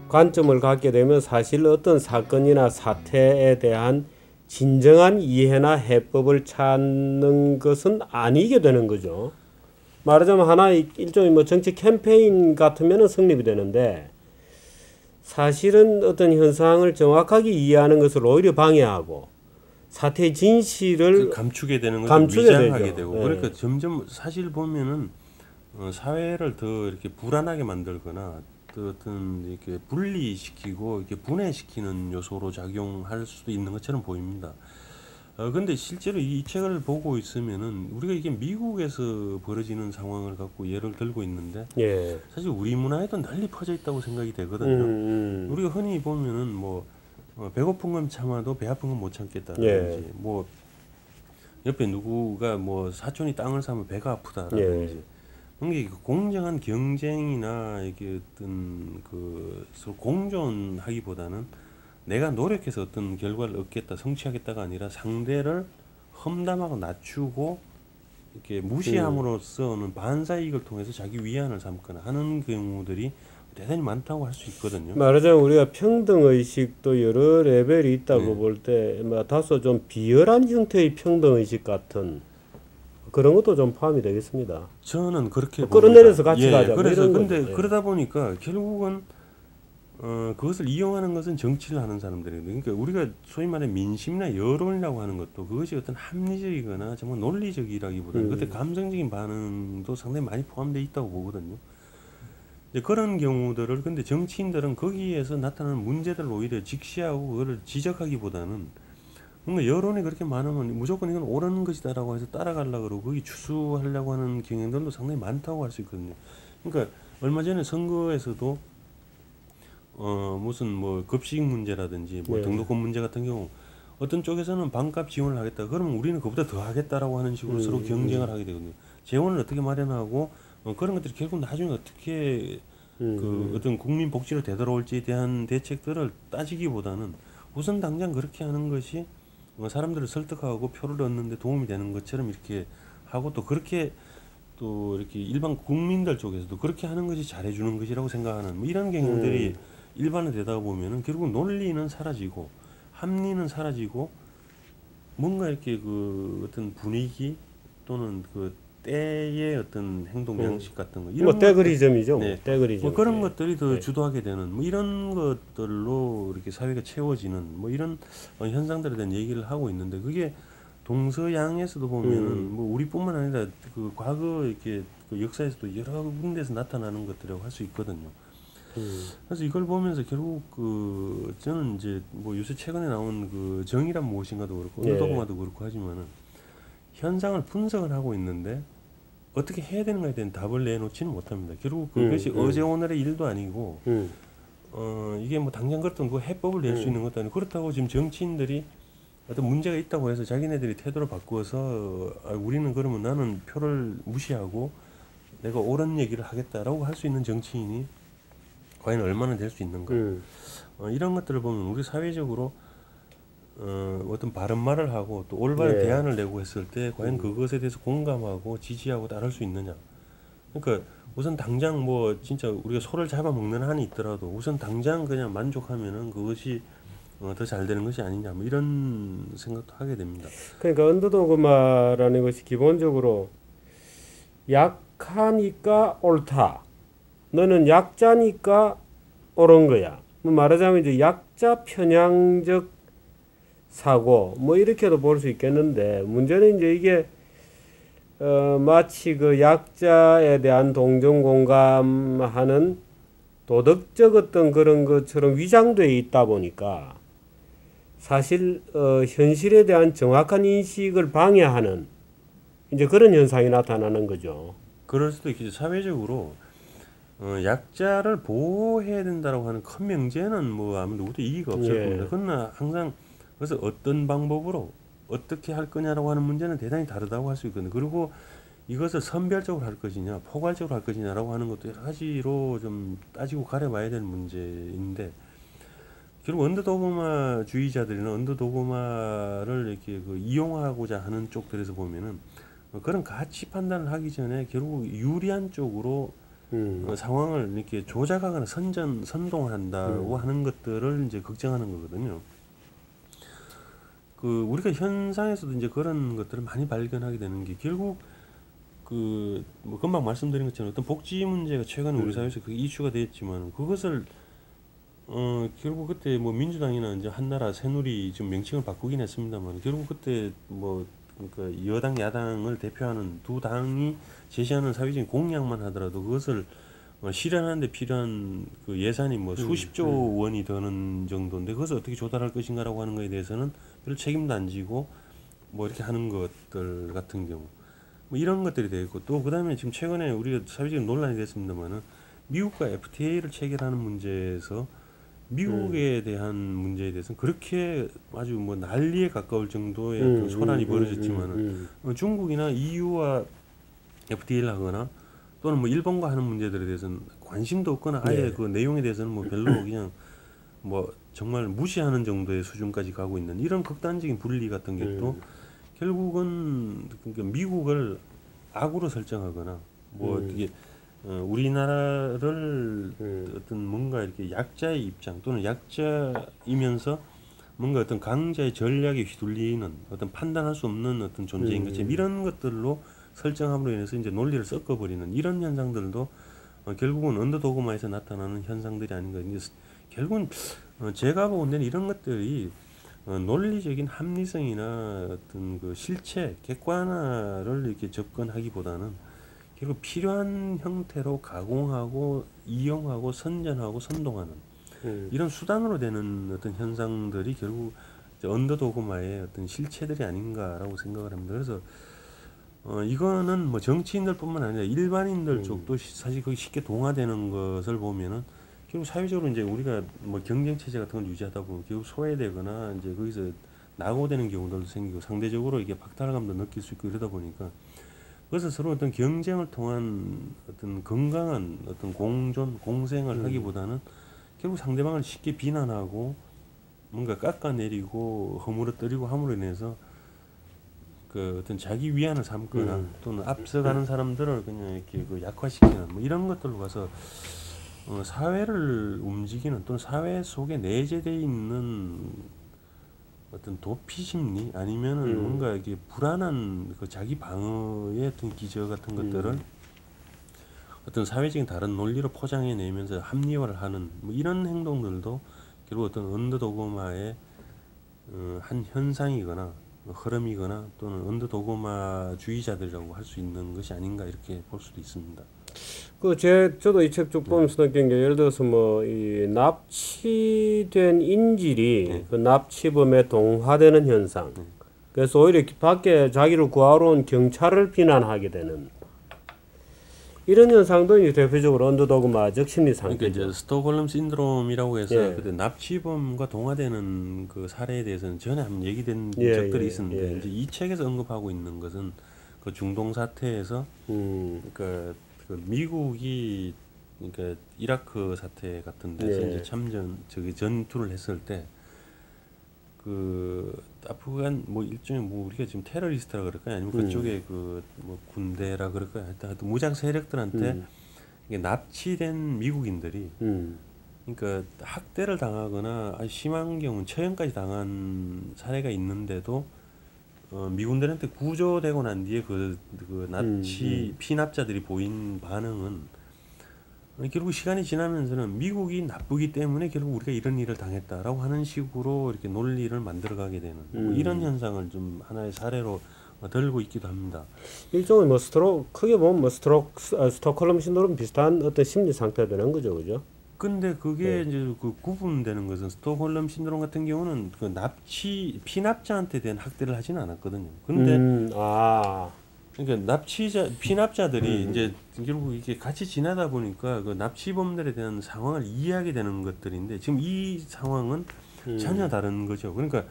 관점을 갖게 되면 사실 어떤 사건이나 사태에 대한 진정한 이해나 해법을 찾는 것은 아니게 되는 거죠. 말하자면 하나의 일종의 뭐 정치 캠페인 같으면 성립이 되는데 사실은 어떤 현상을 정확하게 이해하는 것을 오히려 방해하고 사태의 진실을 감추게 되는 거죠. 위장하게 되고 그러니까 점점 사실 보면은 사회를 더 이렇게 불안하게 만들거나 또 어떤 이렇게 분리시키고 이렇게 분해시키는 요소로 작용할 수도 있는 것처럼 보입니다. 근데 실제로 이 책을 보고 있으면은 우리가 이게 미국에서 벌어지는 상황을 갖고 예를 들고 있는데 사실 우리 문화에도 널리 퍼져 있다고 생각이 되거든요. 우리가 흔히 보면은 뭐 배고픈 건 참아도 배 아픈 건 못 참겠다라든지 뭐 옆에 누구가 뭐 사촌이 땅을 사면 배가 아프다라든지 이게 공정한 경쟁이나 이게 어떤 그 서로 공존하기보다는 내가 노력해서 어떤 결과를 얻겠다, 성취하겠다가 아니라 상대를 험담하고 낮추고 이렇게 무시함으로써는 반사이익을 통해서 자기 위안을 삼거나 하는 경우들이 대단히 많다고 할 수 있거든요. 말하자면 우리가 평등의식도 여러 레벨이 있다고 볼 때 다소 좀 비열한 형태의 평등의식 같은 그런 것도 좀 포함이 되겠습니다. 저는 그렇게 끌어내려서 같이 가자. 그래서 근데 그러다 보니까 결국은 그것을 이용하는 것은 정치를 하는 사람들이거든요. 그러니까 우리가 소위 말해 민심이나 여론이라고 하는 것도 그것이 어떤 합리적이거나 정말 논리적이라기보다는 그때 감정적인 반응도 상당히 많이 포함되어 있다고 보거든요. 이제 그런 경우들을 근데 정치인들은 거기에서 나타나는 문제들을 오히려 직시하고 그거를 지적하기보다는 뭔가 여론이 그렇게 많으면 무조건 이건 옳은 것이다라고 해서 따라가려고 그러고 거기 추수하려고 하는 경향들도 상당히 많다고 할 수 있거든요. 그러니까 얼마 전에 선거에서도 무슨 뭐 급식 문제라든지 뭐 네. 등록금 문제 같은 경우 어떤 쪽에서는 반값 지원을 하겠다. 그러면 우리는 그보다 더 하겠다라고 하는 식으로 서로 경쟁을 하게 되거든요. 재원을 어떻게 마련하고 그런 것들이 결국 나중에 어떻게 그 어떤 국민 복지를 되돌아올지에 대한 대책들을 따지기보다는 우선 당장 그렇게 하는 것이 사람들을 설득하고 표를 얻는데 도움이 되는 것처럼 이렇게 하고 또 그렇게 또 이렇게 일반 국민들 쪽에서도 그렇게 하는 것이 잘해주는 것이라고 생각하는 뭐 이런 경향들이 일반화되다 보면은 결국 논리는 사라지고 합리는 사라지고 뭔가 이렇게 그 어떤 분위기 또는 그 때의 어떤 행동 양식 같은 거 뭐 이런 떼그리즘이죠. 네. 뭐 떼그리즘. 뭐 그런 것들이 더 네. 주도하게 되는 뭐 이런 것들로 이렇게 사회가 채워지는 뭐 이런 현상들에 대한 얘기를 하고 있는데 그게 동서양에서도 보면은 뭐 우리뿐만 아니라 그 과거 이렇게 그 역사에서도 여러 군데서 나타나는 것들이라고 할 수 있거든요. 그래서 이걸 보면서 결국 그 저는 이제 뭐 요새 최근에 나온 그 정의란 무엇인가도 그렇고 예. 언더도그마도 그렇고 하지만은 현상을 분석을 하고 있는데 어떻게 해야 되는가에 대한 답을 내놓지는 못합니다. 결국 그것이 어제 오늘의 일도 아니고 이게 뭐 당장 그렇다고 그 해법을 낼 수 있는 것도 아니고 그렇다고 지금 정치인들이 어떤 문제가 있다고 해서 자기네들이 태도를 바꾸어서 우리는 그러면 나는 표를 무시하고 내가 옳은 얘기를 하겠다라고 할 수 있는 정치인이 과연 얼마나 될 수 있는가 이런 것들을 보면 우리 사회적으로 어떤 바른 말을 하고 또 올바른 네. 대안을 내고 했을 때 과연 그것에 대해서 공감하고 지지하고 따를 수 있느냐. 그러니까 우선 당장 뭐 진짜 우리가 소를 잡아먹는 한이 있더라도 우선 당장 그냥 만족하면은 그것이 더 잘 되는 것이 아니냐 뭐 이런 생각도 하게 됩니다. 그러니까 언더도그마라는 것이 기본적으로 약하니까 옳다. 너는 약자니까 옳은 거야. 뭐 말하자면 이제 약자 편향적 사고 뭐 이렇게도 볼 수 있겠는데 문제는 이제 이게 마치 그 약자에 대한 동정 공감하는 도덕적 어떤 그런 것처럼 위장되어 있다 보니까 사실 현실에 대한 정확한 인식을 방해하는 이제 그런 현상이 나타나는 거죠. 그럴 수도 있겠죠. 사회적으로 약자를 보호해야 된다라고 하는 큰 명제는 뭐 아무 누구도 이의가 없을 예. 겁니다. 그러나 항상 그래서 어떤 방법으로 어떻게 할 거냐라고 하는 문제는 대단히 다르다고 할 수 있거든요. 그리고 이것을 선별적으로 할 것이냐, 포괄적으로 할 것이냐라고 하는 것도 여러 가지로 좀 따지고 가려봐야 되는 문제인데 결국 언더도그마주의자들이나 언더도그마를 이렇게 그 이용하고자 하는 쪽들에서 보면은 그런 가치 판단을 하기 전에 결국 유리한 쪽으로 상황을 이렇게 조작하거나 선동한다고 하는 것들을 이제 걱정하는 거거든요. 그 우리가 현상에서도 이제 그런 것들을 많이 발견하게 되는 게 결국 그 뭐 금방 말씀드린 것처럼 어떤 복지 문제가 최근에 우리 사회에서 그 이슈가 됐지만 그것을 결국 그때 뭐 민주당이나 이제 한나라 새누리 지금 명칭을 바꾸긴 했습니다만 결국 그때 뭐 그러니까 여당 야당을 대표하는 두 당이 제시하는 사회적인 공약만 하더라도 그것을 실현하는데 필요한 그 예산이 뭐 수십조 원이 드는 정도인데 그것을 어떻게 조달할 것인가라고 하는 것에 대해서는 별 책임도 안 지고 뭐 이렇게 하는 것들 같은 경우 뭐 이런 것들이 되어 있고 또 그다음에 지금 최근에 우리가 사회적인 논란이 됐습니다만은 미국과 FTA를 체결하는 문제에서 미국에 대한 문제에 대해서는 그렇게 아주 뭐 난리에 가까울 정도의 그 소란이 벌어졌지만은 중국이나 EU와 FTA를 하거나 또는 뭐 일본과 하는 문제들에 대해서는 관심도 없거나 아예 네. 그 내용에 대해서는 뭐 별로 그냥 뭐 정말 무시하는 정도의 수준까지 가고 있는 이런 극단적인 분리 같은 게 또 결국은 그러니까 미국을 악으로 설정하거나 뭐 이게 우리나라를 어떤 뭔가 이렇게 약자의 입장 또는 약자이면서 뭔가 어떤 강자의 전략에 휘둘리는 어떤 판단할 수 없는 어떤 존재인 것처럼 이런 것들로 설정함으로 인해서 이제 논리를 섞어버리는 이런 현상들도 결국은 언더도그마에서 나타나는 현상들이 아닌가. 이제 결국은 제가 보는 데는 이런 것들이 논리적인 합리성이나 어떤 그 실체, 객관화를 이렇게 접근하기보다는 결국 필요한 형태로 가공하고 이용하고 선전하고 선동하는 이런 수단으로 되는 어떤 현상들이 결국 언더도그마의 어떤 실체들이 아닌가라고 생각을 합니다. 그래서 이거는 뭐 정치인들뿐만 아니라 일반인들 쪽도 사실 거기 쉽게 동화되는 것을 보면은 결국 사회적으로 이제 우리가 뭐 경쟁 체제 같은 걸 유지하다 보면 결국 소외되거나 이제 거기서 낙오되는 경우들도 생기고 상대적으로 이게 박탈감도 느낄 수 있고 이러다 보니까 그래서 서로 어떤 경쟁을 통한 어떤 건강한 어떤 공존 공생을 하기보다는 결국 상대방을 쉽게 비난하고 뭔가 깎아내리고 허물어뜨리고 함으로 인해서 그 어떤 자기 위안을 삼거나 또는 앞서가는 사람들을 그냥 이렇게 그 약화시키는 뭐 이런 것들로 가서 사회를 움직이는 또는 사회 속에 내재되어 있는 어떤 도피 심리 아니면은 뭔가 이게 불안한 그 자기 방어의 어떤 기저 같은 것들을 어떤 사회적인 다른 논리로 포장해내면서 합리화를 하는 뭐 이런 행동들도 결국 어떤 언더도그마의 한 현상이거나 흐름이거나 또는 언더도그마주의자들이라고 할 수 있는 것이 아닌가 이렇게 볼 수도 있습니다. 저도 이 책 쭉 보면서 느낀 게 예를 들어서 뭐 이 납치된 인질이 그 납치범에 동화되는 현상. 그래서 오히려 밖에 자기를 구하러 온 경찰을 비난하게 되는 이런 현상도 이제 대표적으로 언더도그마적 심리 그러니까 상태죠. 이제 스톡홀름 신드롬이라고 해서 예. 그때 납치범과 동화되는 그 사례에 대해서는 전에 한번 얘기된 예, 적들이 예, 있었는데 예. 이제 이 책에서 언급하고 있는 것은 그 중동 사태에서 그러니까 그 미국이 그러니까 이라크 사태 같은 데서 예. 이제 전투를 했을 때 그 아프간 뭐 일종의 뭐 우리가 지금 테러리스트라 그럴까요? 아니면 그쪽에 그 뭐 군대라 그럴까요? 하여튼 무장 세력들한테 이게 납치된 미국인들이 그러니까 학대를 당하거나 아주 심한 경우는 처형까지 당한 사례가 있는데도 미군들한테 구조되고 난 뒤에 그 납치 피납자들이 보인 반응은 결국 시간이 지나면서는 미국이 나쁘기 때문에 결국 우리가 이런 일을 당했다라고 하는 식으로 이렇게 논리를 만들어가게 되는 뭐 이런 현상을 좀 하나의 사례로 들고 있기도 합니다. 일종의 뭐 크게 보면 뭐 스톡홀름 신드롬 비슷한 어떤 심리 상태가 되는 거죠, 그죠? 근데 그게 이제 그 구분되는 것은 스톡홀름 신드롬 같은 경우는 그 피납자한테 대한 학대를 하지는 않았거든요. 근데 그러니까 피납자들이 이제 결국 이렇게 같이 지내다 보니까 그 납치범들에 대한 상황을 이해하게 되는 것들인데 지금 이 상황은 전혀 다른 거죠. 그러니까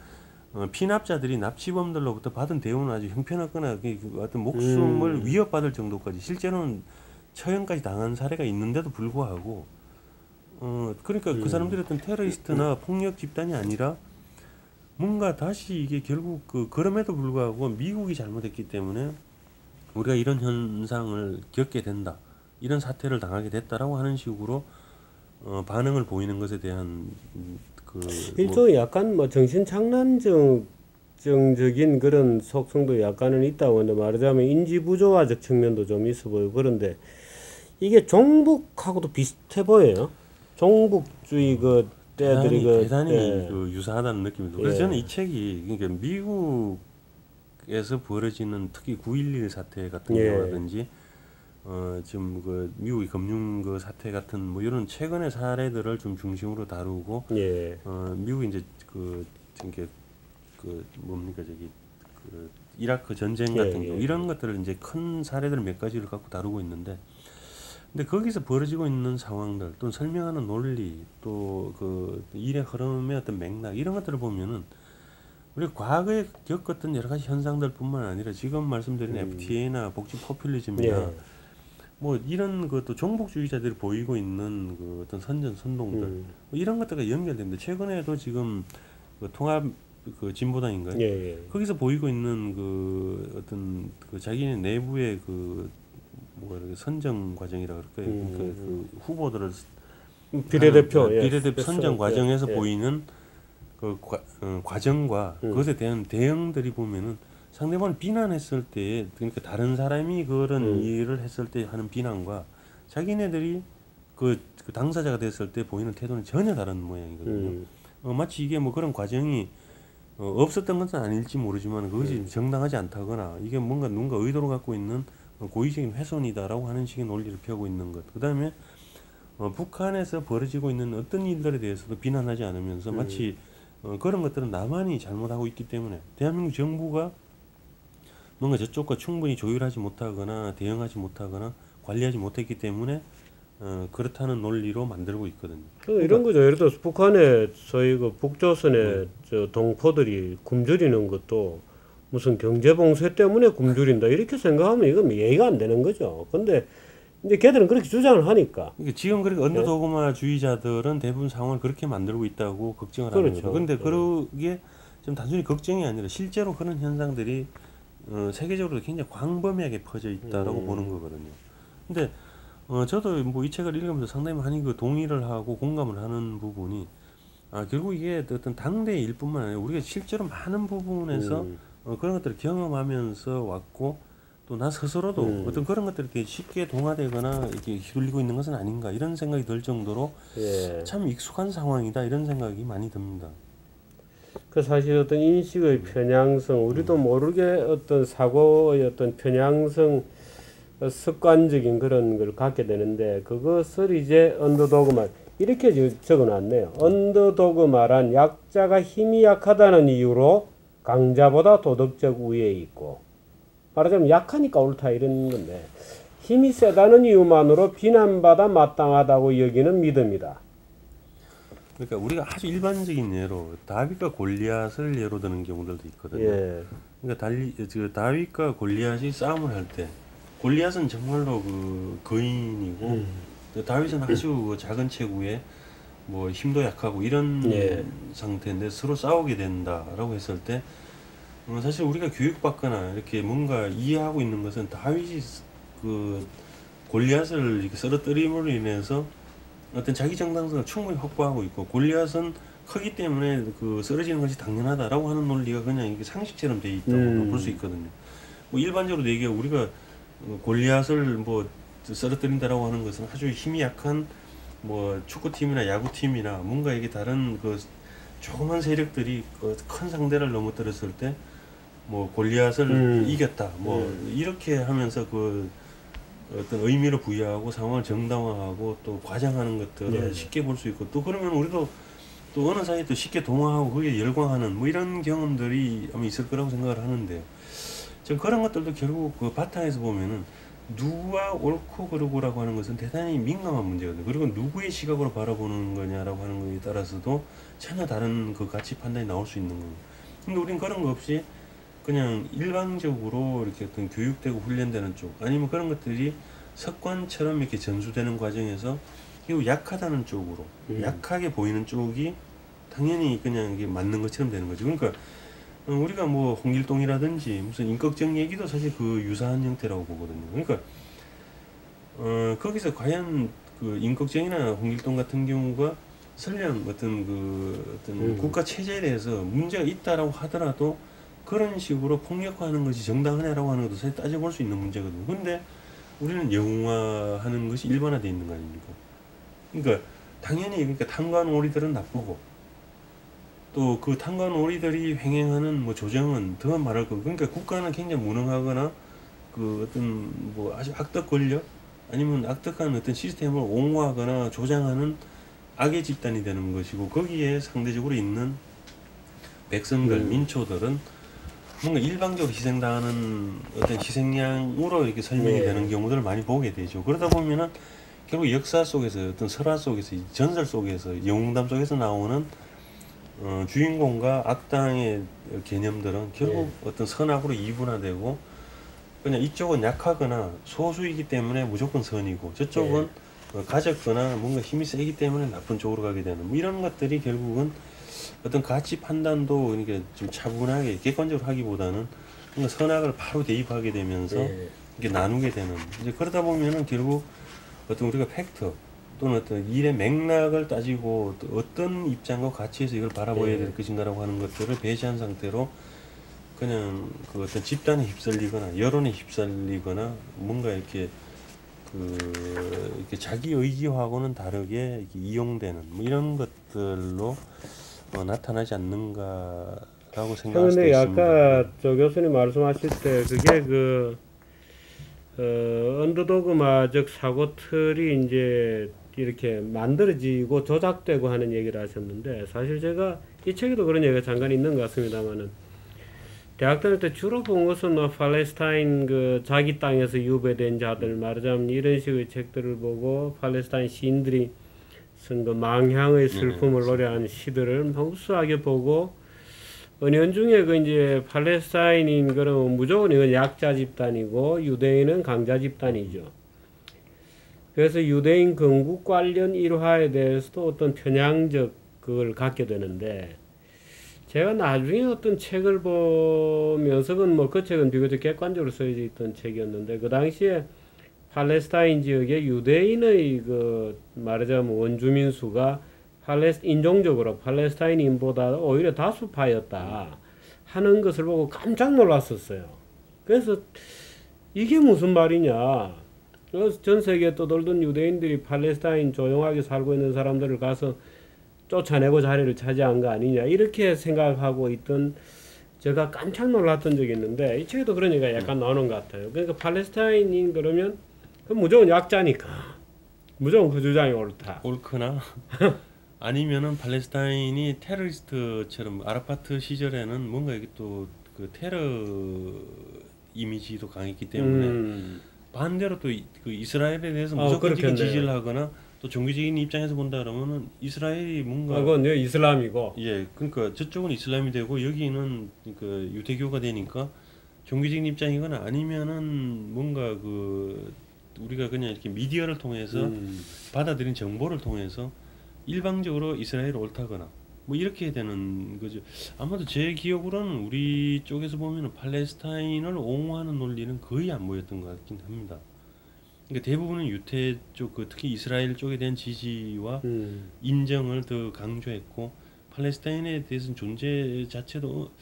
피납자들이 납치범들로부터 받은 대우는 아주 형편없거나 어떤 목숨을 위협받을 정도까지 실제로는 처형까지 당한 사례가 있는데도 불구하고 그러니까 그 사람들이 어떤 테러리스트나 폭력 집단이 아니라 뭔가 다시 이게 결국 그럼에도 불구하고 미국이 잘못했기 때문에 우리가 이런 현상을 겪게 된다. 이런 사태를 당하게 됐다라고 하는 식으로 반응을 보이는 것에 대한 일종의 약간 뭐 정신착란적인 그런 속성도 약간은 있다고 하는데 말하자면 인지부조화적 측면도 좀 있어 보이고 그런데 이게 종북하고도 비슷해 보여요. 종북주의 그 때들이 대단히 유사하다는 느낌이 들어요. 그래서 저는 이 책이 그러니까 미국에서 벌어지는 특히 9.11 사태 같은 경우라든지 지금 그 미국의 금융 그 사태 같은 뭐 이런 최근의 사례들을 좀 중심으로 다루고 미국이 이제 뭡니까 이라크 전쟁 같은 경우 이런 것들을 이제 큰 사례들 몇 가지를 갖고 다루고 있는데 근데 거기서 벌어지고 있는 상황들 또 설명하는 논리 또 그 일의 흐름의 어떤 맥락 이런 것들을 보면은 우리가 과거에 겪었던 여러 가지 현상들뿐만 아니라 지금 말씀드린 FTA나 복지 포퓰리즘이나 뭐 이런 것도 종북주의자들이 보이고 있는 그 어떤 선전 선동들 뭐 이런 것들과 연결됩니다. 최근에도 지금 그 통합 그 진보당인가요? 거기서 보이고 있는 그 어떤 그 자기네 내부의 그 뭐가 이렇게 선정 과정이라 그럴까요? 그 후보들을 비례대표 선정 과정에서 보이는 그 과정과 그것에 대한 대응들이 보면은 상대방을 비난했을 때 그러니까 다른 사람이 그런 일을 했을 때 하는 비난과 자기네들이 그 당사자가 됐을 때 보이는 태도는 전혀 다른 모양이거든요. 마치 이게 뭐 그런 과정이 없었던 것은 아닐지 모르지만 그것이 정당하지 않다거나 이게 뭔가 누군가 의도로 갖고 있는 고의적인 훼손이다라고 하는 식의 논리를 펴고 있는 것. 그 다음에 북한에서 벌어지고 있는 어떤 일들에 대해서도 비난하지 않으면서 마치 그런 것들은 남한이 잘못하고 있기 때문에 대한민국 정부가 뭔가 저쪽과 충분히 조율하지 못하거나 대응하지 못하거나 관리하지 못했기 때문에 그렇다는 논리로 만들고 있거든요. 이런 거죠. 예를 들어서 북한에 저희 그 북조선의 저 동포들이 굶주리는 것도 무슨 경제봉쇄 때문에 굶주린다 이렇게 생각하면 이건 이해가 안 되는 거죠. 근데 이제 걔들은 그렇게 주장을 하니까. 그러니까 지금 그렇게 언더도그마주의자들은 대부분 상황을 그렇게 만들고 있다고 걱정을 하는 거죠. 근데 그게 좀 단순히 걱정이 아니라 실제로 그런 현상들이 세계적으로 굉장히 광범위하게 퍼져 있다라고 보는 거거든요. 근데 저도 뭐 이 책을 읽으면서 상당히 많이 그 동의를 하고 공감을 하는 부분이 결국 이게 어떤 당대의 일뿐만 아니라 우리가 실제로 많은 부분에서 그런 것들을 경험하면서 왔고 또 나 스스로도 어떤 그런 것들이 이렇게 쉽게 동화되거나 이렇게 휘둘리고 있는 것은 아닌가 이런 생각이 들 정도로 참 익숙한 상황이다 이런 생각이 많이 듭니다. 그 사실 어떤 인식의 편향성, 우리도 모르게 어떤 사고의 어떤 편향성, 습관적인 그런 걸 갖게 되는데 그것을 이제 언더도그마 이렇게 적어놨네요. 언더도그마란 약자가 힘이 약하다는 이유로 강자보다 도덕적 우위에 있고, 말하자면 약하니까 옳다 이런 건데 힘이 세다는 이유만으로 비난받아 마땅하다고 여기는 믿음이다. 그러니까 우리가 아주 일반적인 예로 다윗과 골리앗을 예로 드는 경우들도 있거든요. 그러니까 다윗과 골리앗이 싸움을 할 때 골리앗은 정말로 그 거인이고 다윗은 아주 그 작은 체구에 뭐 힘도 약하고 이런 상태인데 서로 싸우게 된다라고 했을 때 사실 우리가 교육받거나 이렇게 뭔가 이해하고 있는 것은 다윗이 그 골리앗을 이렇게 쓰러뜨림으로 인해서 어떤 자기 정당성을 충분히 확보하고 있고 골리앗은 크기 때문에 그 쓰러지는 것이 당연하다라고 하는 논리가 그냥 이게 상식처럼 돼 있다고 볼 수 있거든요. 뭐 일반적으로 얘기해 우리가 골리앗을 뭐 쓰러뜨린다라고 하는 것은 아주 힘이 약한 뭐 축구팀이나 야구팀이나 뭔가 이게 다른 그 조그만 세력들이 큰 상대를 넘어뜨렸을 때 뭐 골리앗을 이겼다 뭐 이렇게 하면서 그 어떤 의미를 부여하고 상황을 정당화하고 또 과장하는 것들을 쉽게 볼 수 있고 또 그러면 우리도 또 어느 사이에 또 쉽게 동화하고 거기에 열광하는 뭐 이런 경험들이 아마 있을 거라고 생각을 하는데요. 저 그런 것들도 결국 그 바탕에서 보면은 누가 옳고 그르고라고 하는 것은 대단히 민감한 문제거든요. 그리고 누구의 시각으로 바라보는 거냐라고 하는 거에 따라서도 전혀 다른 그 가치 판단이 나올 수 있는 거예요. 근데 우린 그런 거 없이 그냥 일방적으로 이렇게 어떤 교육되고 훈련되는 쪽 아니면 그런 것들이 습관처럼 이렇게 전수되는 과정에서 결국 약하다는 쪽으로 약하게 보이는 쪽이 당연히 그냥 이게 맞는 것처럼 되는 거죠. 그러니까 우리가 뭐 홍길동이라든지 무슨 임꺽정 얘기도 사실 그 유사한 형태라고 보거든요. 그러니까 거기서 과연 그 임꺽정이나 홍길동 같은 경우가 설령 어떤 국가 체제에 대해서 문제가 있다라고 하더라도 그런 식으로 폭력화하는 것이 정당하냐라고 하는 것도 사실 따져볼 수 있는 문제거든요. 근데 우리는 영웅화하는 것이 일반화되어 있는 거 아닙니까? 그러니까 당연히 그러니까 탐관오리들은 나쁘고 또 그 탐관오리들이 횡행하는 뭐 조정은 더 말할 거고 그러니까 국가는 굉장히 무능하거나 그 어떤 뭐 아주 악덕 권력 아니면 악덕한 어떤 시스템을 옹호하거나 조장하는 악의 집단이 되는 것이고 거기에 상대적으로 있는 백성들, 민초들은 뭔가 일방적으로 희생당하는 어떤 희생양으로 이렇게 설명이 되는 경우들을 많이 보게 되죠. 그러다 보면은 결국 역사 속에서 어떤 설화 속에서 전설 속에서 영웅담 속에서 나오는 주인공과 악당의 개념들은 결국 어떤 선악으로 이분화되고 그냥 이쪽은 약하거나 소수이기 때문에 무조건 선이고 저쪽은 가졌거나 뭔가 힘이 세기 때문에 나쁜 쪽으로 가게 되는 뭐 이런 것들이 결국은 어떤 가치 판단도 이렇게 좀 차분하게 객관적으로 하기보다는 뭔가 선악을 바로 대입하게 되면서 이게 나누게 되는 이제 그러다 보면은 결국 어떤 우리가 팩트 또는 어떤 일의 맥락을 따지고 또 어떤 입장과 가치에서 이걸 바라봐야 될 것인가라고 하는 것들을 배제한 상태로 그냥 그 어떤 집단에 휩쓸리거나 여론에 휩쓸리거나 뭔가 이렇게 이렇게 자기 의지하고는 다르게 이렇게 이용되는 뭐 이런 것들로 나타나지 않는가라고 생각할 수도 그런데 있습니다. 아까 조 교수님 말씀하실 때 그게 언더도그마적 사고 틀이 이제 이렇게 만들어지고 조작되고 하는 얘기를 하셨는데, 사실 제가 이 책에도 그런 얘기가 잠깐 있는 것 같습니다만은, 대학 다닐 때 주로 본 것은 팔레스타인 그 자기 땅에서 유배된 자들, 말하자면 이런 식의 책들을 보고 팔레스타인 시인들이 쓴 그 망향의 슬픔을 노래하는 시들을 무수하게 보고, 은연중에 그 이제 팔레스타인인 그러면 무조건 이건 약자 집단이고 유대인은 강자 집단이죠. 그래서 유대인 건국 관련 일화에 대해서도 어떤 편향적 그걸 갖게 되는데, 제가 나중에 어떤 책을 보면서 그 책은 비교적 객관적으로 써져 있던 책이었는데, 그 당시에 팔레스타인 지역의 유대인의 그 말하자면 원주민 수가 인종적으로 팔레스타인인보다 오히려 다수파였다 하는 것을 보고 깜짝 놀랐었어요. 그래서 이게 무슨 말이냐. 그래서 전 세계에 떠돌던 유대인들이 팔레스타인 조용하게 살고 있는 사람들을 가서 쫓아내고 자리를 차지한 거 아니냐, 이렇게 생각하고 있던 제가 깜짝 놀랐던 적이 있는데, 이 책에도 그런 얘기가 약간 나오는 것 같아요. 그러니까 팔레스타인인 그러면 그럼 무조건 약자니까 무조건 그 주장이 옳다. 옳거나 아니면은 팔레스타인이 테러리스트처럼 아라파트 시절에는 뭔가 이게 또 그 테러 이미지도 강했기 때문에 반대로 또 그 이스라엘에 대해서 무조건적인 지지를 하거나 또 종교적인 입장에서 본다 그러면은 이스라엘이 뭔가 그건 이슬람이고, 예, 그러니까 저쪽은 이슬람이 되고 여기는 그 유대교가 되니까 종교적인 입장이거나 아니면은 뭔가 그 우리가 그냥 이렇게 미디어를 통해서 받아들인 정보를 통해서 일방적으로 이스라엘이 옳다거나 뭐 이렇게 되는 거죠. 아마도 제 기억으로는 우리 쪽에서 보면은 팔레스타인을 옹호하는 논리는 거의 안 보였던 것 같긴 합니다. 그러니까 대부분은 유태 쪽, 특히 이스라엘 쪽에 대한 지지와 인정을 더 강조했고, 팔레스타인에 대해서는 존재 자체도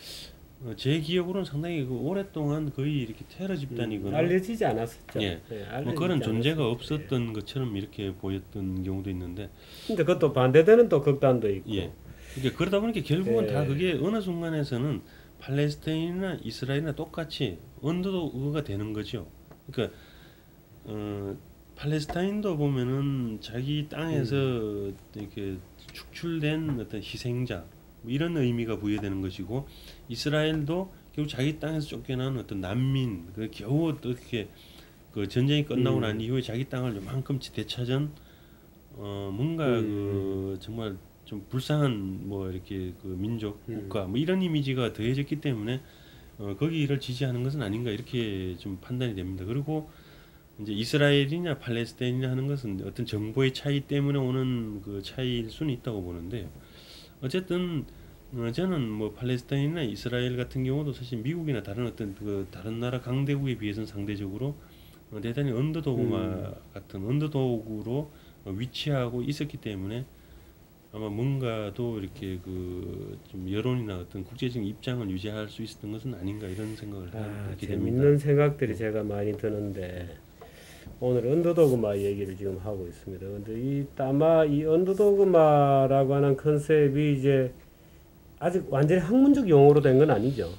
제 기억으로는 상당히 오랫동안 거의 이렇게 테러 집단이거나 알려지지 않았었죠. 예, 뭐 그런 존재가 없었던 것처럼 이렇게 보였던 경우도 있는데, 근데 그것도 반대되는 또 극단도 있고. 예, 그러니까 그러다 보니까 결국은 다 그게 어느 순간에서는 팔레스타인이나 이스라엘이나 똑같이 언더도그가 되는 거죠. 그러니까 팔레스타인도 보면은 자기 땅에서 이렇게 축출된 어떤 희생자 뭐 이런 의미가 부여되는 것이고, 이스라엘도 결국 자기 땅에서 쫓겨난 어떤 난민, 그 겨우 어떻게 그 전쟁이 끝나고 난 이후에 자기 땅을 요만큼씩 되찾은 뭔가 그 정말 좀 불쌍한 뭐 이렇게 그 민족 국가 뭐 이런 이미지가 더해졌기 때문에 거기를 지지하는 것은 아닌가 이렇게 좀 판단이 됩니다. 그리고 이제 이스라엘이냐 팔레스타인이냐 하는 것은 어떤 정보의 차이 때문에 오는 그 차이일 수는 있다고 보는데, 어쨌든 저는 뭐 팔레스타인이나 이스라엘 같은 경우도 사실 미국이나 다른 어떤 그 다른 나라 강대국에 비해서는 상대적으로 대단히 언더도그마 같은 언더도그로 위치하고 있었기 때문에 아마 뭔가도 이렇게 그 좀 여론이나 어떤 국제적인 입장을 유지할 수 있었던 것은 아닌가 이런 생각을 하게 됩니다. 재밌는 생각들이 제가 많이 드는데, 오늘 언더도그마 얘기를 지금 하고 있습니다. 근데 아마 이 언더도그마라고 하는 컨셉이 이제 아직 완전히 학문적 용어로 된 건 아니죠.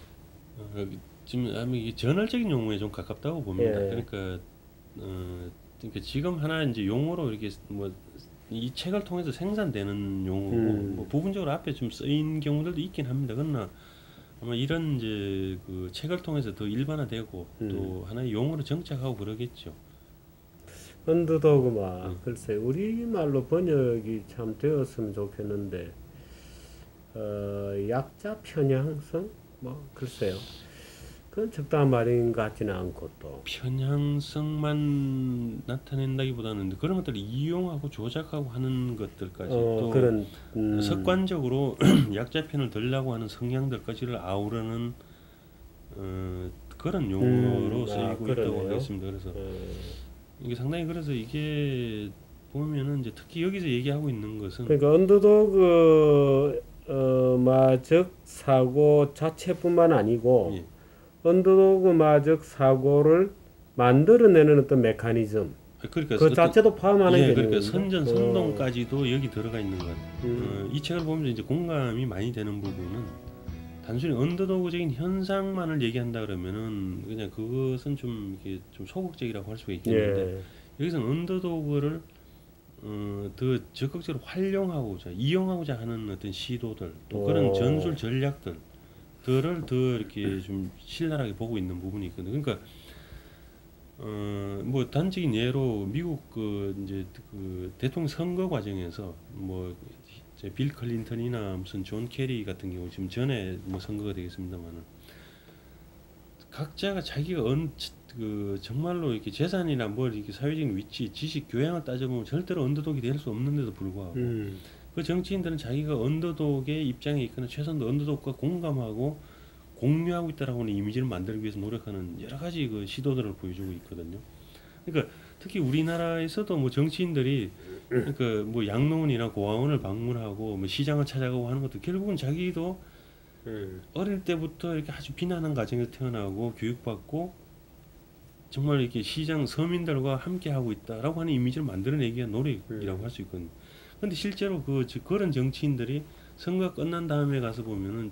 지금 아마 이게 저널적인 용어에 좀 가깝다고 봅니다. 예. 그러니까 지금 하나 이제 용어로 이렇게 뭐 이 책을 통해서 생산되는 용어고 뭐 부분적으로 앞에 좀 쓰인 경우들도 있긴 합니다. 그러나 아마 이런 이제 그 책을 통해서 더 일반화되고 또 하나의 용어로 정착하고 그러겠죠. 언더도그마, 글쎄 우리말로 번역이 참 되었으면 좋겠는데, 약자 편향성? 뭐 글쎄요. 그건 적당한 말인 것 같지는 않고, 또 편향성만 나타낸다기보다는 그런 것들을 이용하고 조작하고 하는 것들까지 또 그런 습관적으로 약자 편을 들려고 하는 성향들까지를 아우르는 그런 용어로 쓰이고 있다고 하겠습니다. 그래서 이게 상당히 그래서 이게 보면은 이제 특히 여기서 얘기하고 있는 것은 그러니까 언더도그 마적 사고 자체뿐만 아니고 예. 언더도그마적 사고를 만들어내는 어떤 메커니즘, 그러니까 그 자체도 포함하는 예, 개념입니다. 그러니까 선전 선동까지도 여기 들어가 있는 것 같아요. 이 책을 보면서 이제 공감이 많이 되는 부분은 단순히 언더도그적인 현상만을 얘기한다 그러면은 그냥 그것은 좀 이게 좀 소극적이라고 할 수가 있겠는데 예. 여기서는 언더도그를 더 적극적으로 활용하고자 이용하고자 하는 어떤 시도들 또 그런 전술 전략들을 더 이렇게 좀 신랄하게 보고 있는 부분이 있거든요. 그러니까 뭐 단적인 예로 미국 그 이제 그 대통령 선거 과정에서 뭐 이제 빌 클린턴이나 무슨 존 케리 같은 경우 지금 전에 뭐 선거가 되겠습니다만은 각자가 자기가 그 정말로 이렇게 재산이나 뭐 이렇게 사회적인 위치, 지식, 교양을 따져보면 절대로 언더독이 될 수 없는데도 불구하고 그 정치인들은 자기가 언더독의 입장에 있거나 최소한 언더독과 공감하고 공유하고 있다라고 하는 이미지를 만들기 위해서 노력하는 여러 가지 그 시도들을 보여주고 있거든요. 그러니까 특히 우리나라에서도 뭐 정치인들이 그러니까 뭐 양로원이나 고아원을 방문하고 뭐 시장을 찾아가고 하는 것도 결국은 자기도 어릴 때부터 이렇게 아주 비난한 가정에서 태어나고 교육받고 정말 이렇게 시장 서민들과 함께 하고 있다라고 하는 이미지를 만들어내기 위한 노력이라고 할 수 있거든요. 근데 실제로 그런 정치인들이 선거가 끝난 다음에 가서 보면은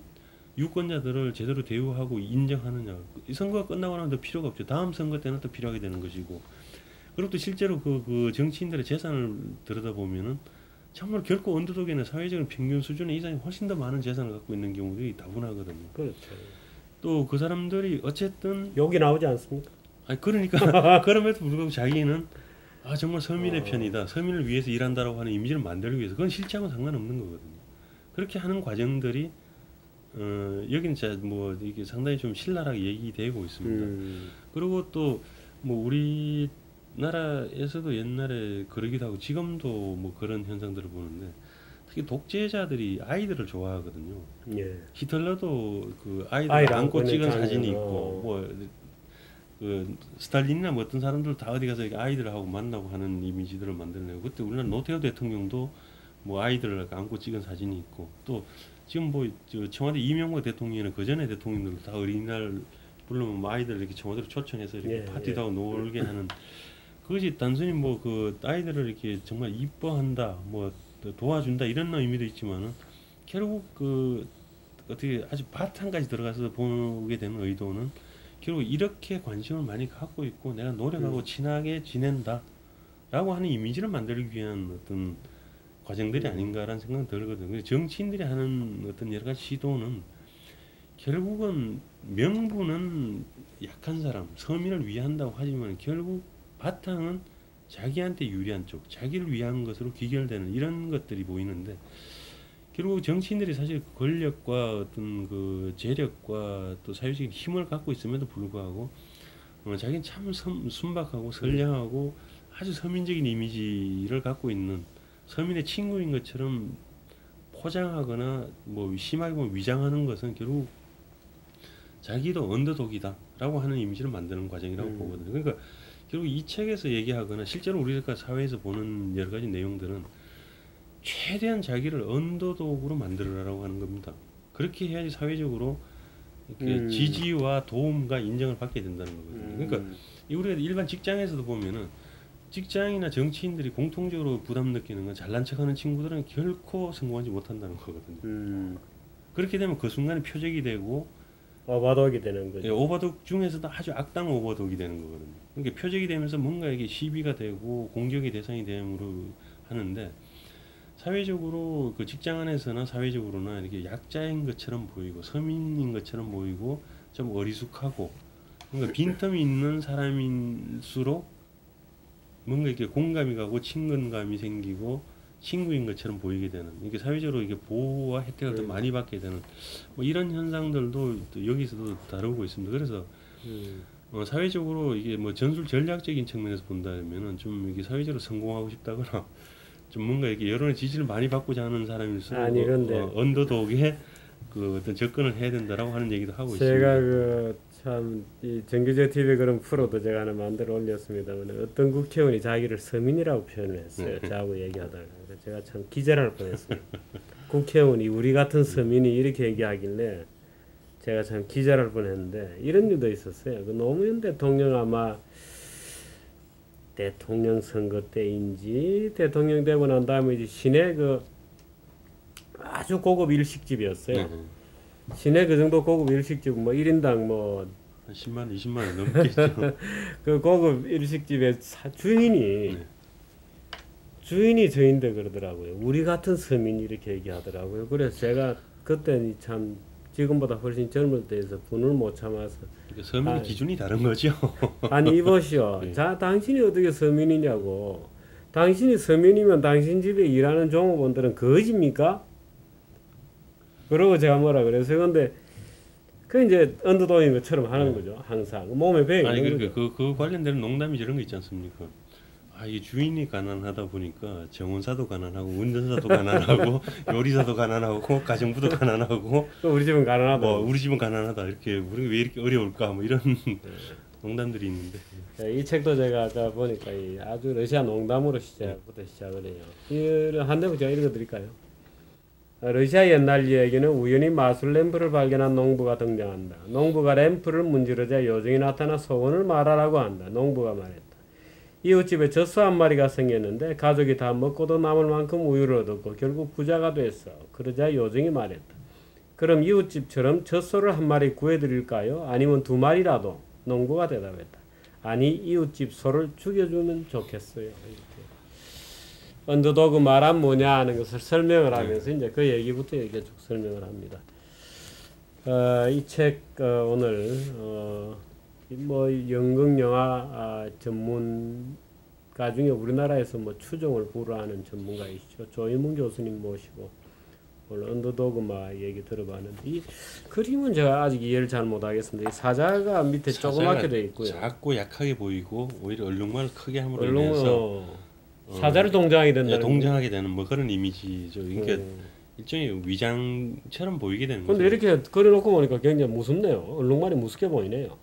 유권자들을 제대로 대우하고 인정하느냐. 이 선거가 끝나고 나면 더 필요가 없죠. 다음 선거 때는 또 필요하게 되는 것이고. 그리고 또 실제로 그 정치인들의 재산을 들여다보면은 정말 결코 언더독이나 사회적인 평균 수준의 이상이 훨씬 더 많은 재산을 갖고 있는 경우들이 다분하거든요. 그렇죠. 또 그 사람들이 어쨌든 욕이 나오지 않습니까? 아니 그러니까 그럼에도 불구하고 자기는 정말 서민의 편이다. 서민을 위해서 일한다라고 하는 이미지를 만들기 위해서 그건 실제하고는 상관없는 거거든요. 그렇게 하는 과정들이 여기는 진짜 뭐 이게 상당히 좀 신랄하게 얘기되고 있습니다. 그리고 또 뭐 우리나라에서도 옛날에 그러기도 하고 지금도 뭐 그런 현상들을 보는데 특히 독재자들이 아이들을 좋아하거든요. 예. 히틀러도 그 아이들 안고 찍은 사진이 있고 뭐 그 스탈린이나 뭐 어떤 사람들 다 어디 가서 아이들하고 만나고 하는 이미지들을 만들어내고 그때 우리나라 노태우 대통령도 뭐 아이들을 안고 찍은 사진이 있고 또 지금 뭐 청와대 이명박 대통령이나 그 전에 대통령들도 다 어린이날 부르면 뭐 아이들 이렇게 청와대로 초청해서 이렇게 파티도 하고 놀게 하는 그것이 단순히 뭐 그 아이들을 이렇게 정말 이뻐한다 뭐 도와준다 이런 의미도 있지만은 결국 그 어떻게 아주 바탕까지 들어가서 보게 되는 의도는 결국 이렇게 관심을 많이 갖고 있고 내가 노력하고 친하게 지낸다 라고 하는 이미지를 만들기 위한 어떤 과정들이 아닌가라는 생각이 들거든요. 정치인들이 하는 어떤 여러 가지 시도는 결국은 명분은 약한 사람, 서민을 위한다고 하지만 결국 바탕은 자기한테 유리한 쪽, 자기를 위한 것으로 귀결되는 이런 것들이 보이는데 결국 정치인들이 사실 권력과 어떤 그 재력과 또 사회적인 힘을 갖고 있음에도 불구하고 자기는 참 순박하고 선량하고 아주 서민적인 이미지를 갖고 있는 서민의 친구인 것처럼 포장하거나 뭐 심하게 보면 위장하는 것은 결국 자기도 언더독이다라고 하는 이미지를 만드는 과정이라고 보거든요. 그러니까 결국 이 책에서 얘기하거나 실제로 우리가 사회에서 보는 여러 가지 내용들은 최대한 자기를 언더독으로 만들어라라고 하는 겁니다. 그렇게 해야지 사회적으로 이렇게 지지와 도움과 인정을 받게 된다는 거거든요. 그러니까 우리가 일반 직장에서도 보면은 직장이나 정치인들이 공통적으로 부담 느끼는 건 잘난 척하는 친구들은 결코 성공하지 못한다는 거거든요. 그렇게 되면 그 순간에 표적이 되고 오버독이 되는 거죠. 예, 오버독 중에서도 아주 악당 오버독이 되는 거거든요. 그러니까 표적이 되면서 뭔가 이게 시비가 되고 공격의 대상이 되므로 하는데 사회적으로 그 직장 안에서나 사회적으로나 이렇게 약자인 것처럼 보이고 서민인 것처럼 보이고 좀 어리숙하고 뭔가 빈틈이 있는 사람일수록 뭔가 이렇게 공감이 가고 친근감이 생기고 친구인 것처럼 보이게 되는 이게 사회적으로 이게 보호와 혜택을 더 많이 받게 되는 뭐 이런 현상들도 또 여기서도 다루고 있습니다. 그래서 사회적으로 이게 뭐 전술 전략적인 측면에서 본다면은 좀 이게 사회적으로 성공하고 싶다거나 좀 뭔가 이렇게 여론의 지지를 많이 받고자 하는 사람일수록 아니 근데 언더독에 그 어떤 접근을 해야 된다라고 하는 얘기도 하고 있습니다. 제가 그 참 이 정규제 TV 그런 프로도 제가 하나 만들어 올렸습니다만 어떤 국회의원이 자기를 서민이라고 표현을 했어요. 저하고 얘기하다가 그래서 제가 참 기절할 뻔했습니다. 국회의원이 우리 같은 서민이 이렇게 얘기하길래 제가 참 기절할 뻔했는데 이런 일도 있었어요. 그 노무현 대통령 아마 대통령 선거 때인지 대통령 되고 난 다음에 이제 시내 그 아주 고급 일식집이었어요. 네. 시내 그 정도 고급 일식집 뭐 1인당 뭐 한 10만 원, 20만 원 넘겠죠. 그 고급 일식집의 주인이 네. 주인이 저인데 그러더라고요. 우리 같은 서민이 이렇게 얘기하더라고요. 그래서 제가 그때는 참 지금보다 훨씬 젊을 때에서 분을 못 참아서 그러니까 서민 아, 기준이 다른 거죠. 아니 이보시오. 네. 자 당신이 어떻게 서민이냐고. 당신이 서민이면 당신 집에 일하는 종업원들은 거짓입니까? 그러고 제가 뭐라 그랬어요. 근데 그 이제 언더독인 것처럼 하는 거죠. 항상 몸에 배에 아니 있는 그러니까 거죠. 그 관련된 농담이 저런 거 있지 않습니까? 아, 이 주인이 가난하다 보니까 정원사도 가난하고 운전사도 가난하고 요리사도 가난하고 가정부도 가난하고 또 우리 집은 가난하다. 뭐 우리 집은 가난하다 이렇게 우리 왜 이렇게 어려울까 뭐 이런 농담들이 있는데 이 책도 제가 아까 보니까 이 아주 러시아 농담으로 시작부터 시작을 해요. 한 대목 제가 읽어드릴까요? 러시아 옛날 이야기는 우연히 마술 램프를 발견한 농부가 등장한다. 농부가 램프를 문지르자 요정이 나타나 소원을 말하라고 한다. 농부가 말했다. 이웃집에 젖소 한 마리가 생겼는데 가족이 다 먹고도 남을 만큼 우유를 얻었고 결국 부자가 됐어. 그러자 요정이 말했다. 그럼 이웃집처럼 젖소를 한 마리 구해드릴까요? 아니면 두 마리라도? 농부가 대답했다. 아니 이웃집 소를 죽여주면 좋겠어요. 이렇게. 언더도그 말은 뭐냐 하는 것을 설명을 하면서 이제 그 얘기부터 이렇게 쭉 설명을 합니다. 이 책 오늘 뭐 연극 영화 전문가 중에 우리나라에서 뭐 추종을 불허하는 전문가이시죠. 조희문 교수님 모시고 오늘 언더도그마 얘기 들어봤는데 이 그림은 제가 아직 이해를 잘 못하겠습니다. 이 사자가 밑에 조그맣게 되어 있고요. 작고 약하게 보이고 오히려 얼룩말을 크게 함으로 얼른 인해서 사자를 동정하게 된다는 동정하게 되는 뭐 그런 이미지죠. 그러니까 거. 일종의 위장처럼 보이게 되는 거죠. 근데 이렇게 그려놓고 보니까 굉장히 무섭네요. 얼룩말이 무섭게 보이네요.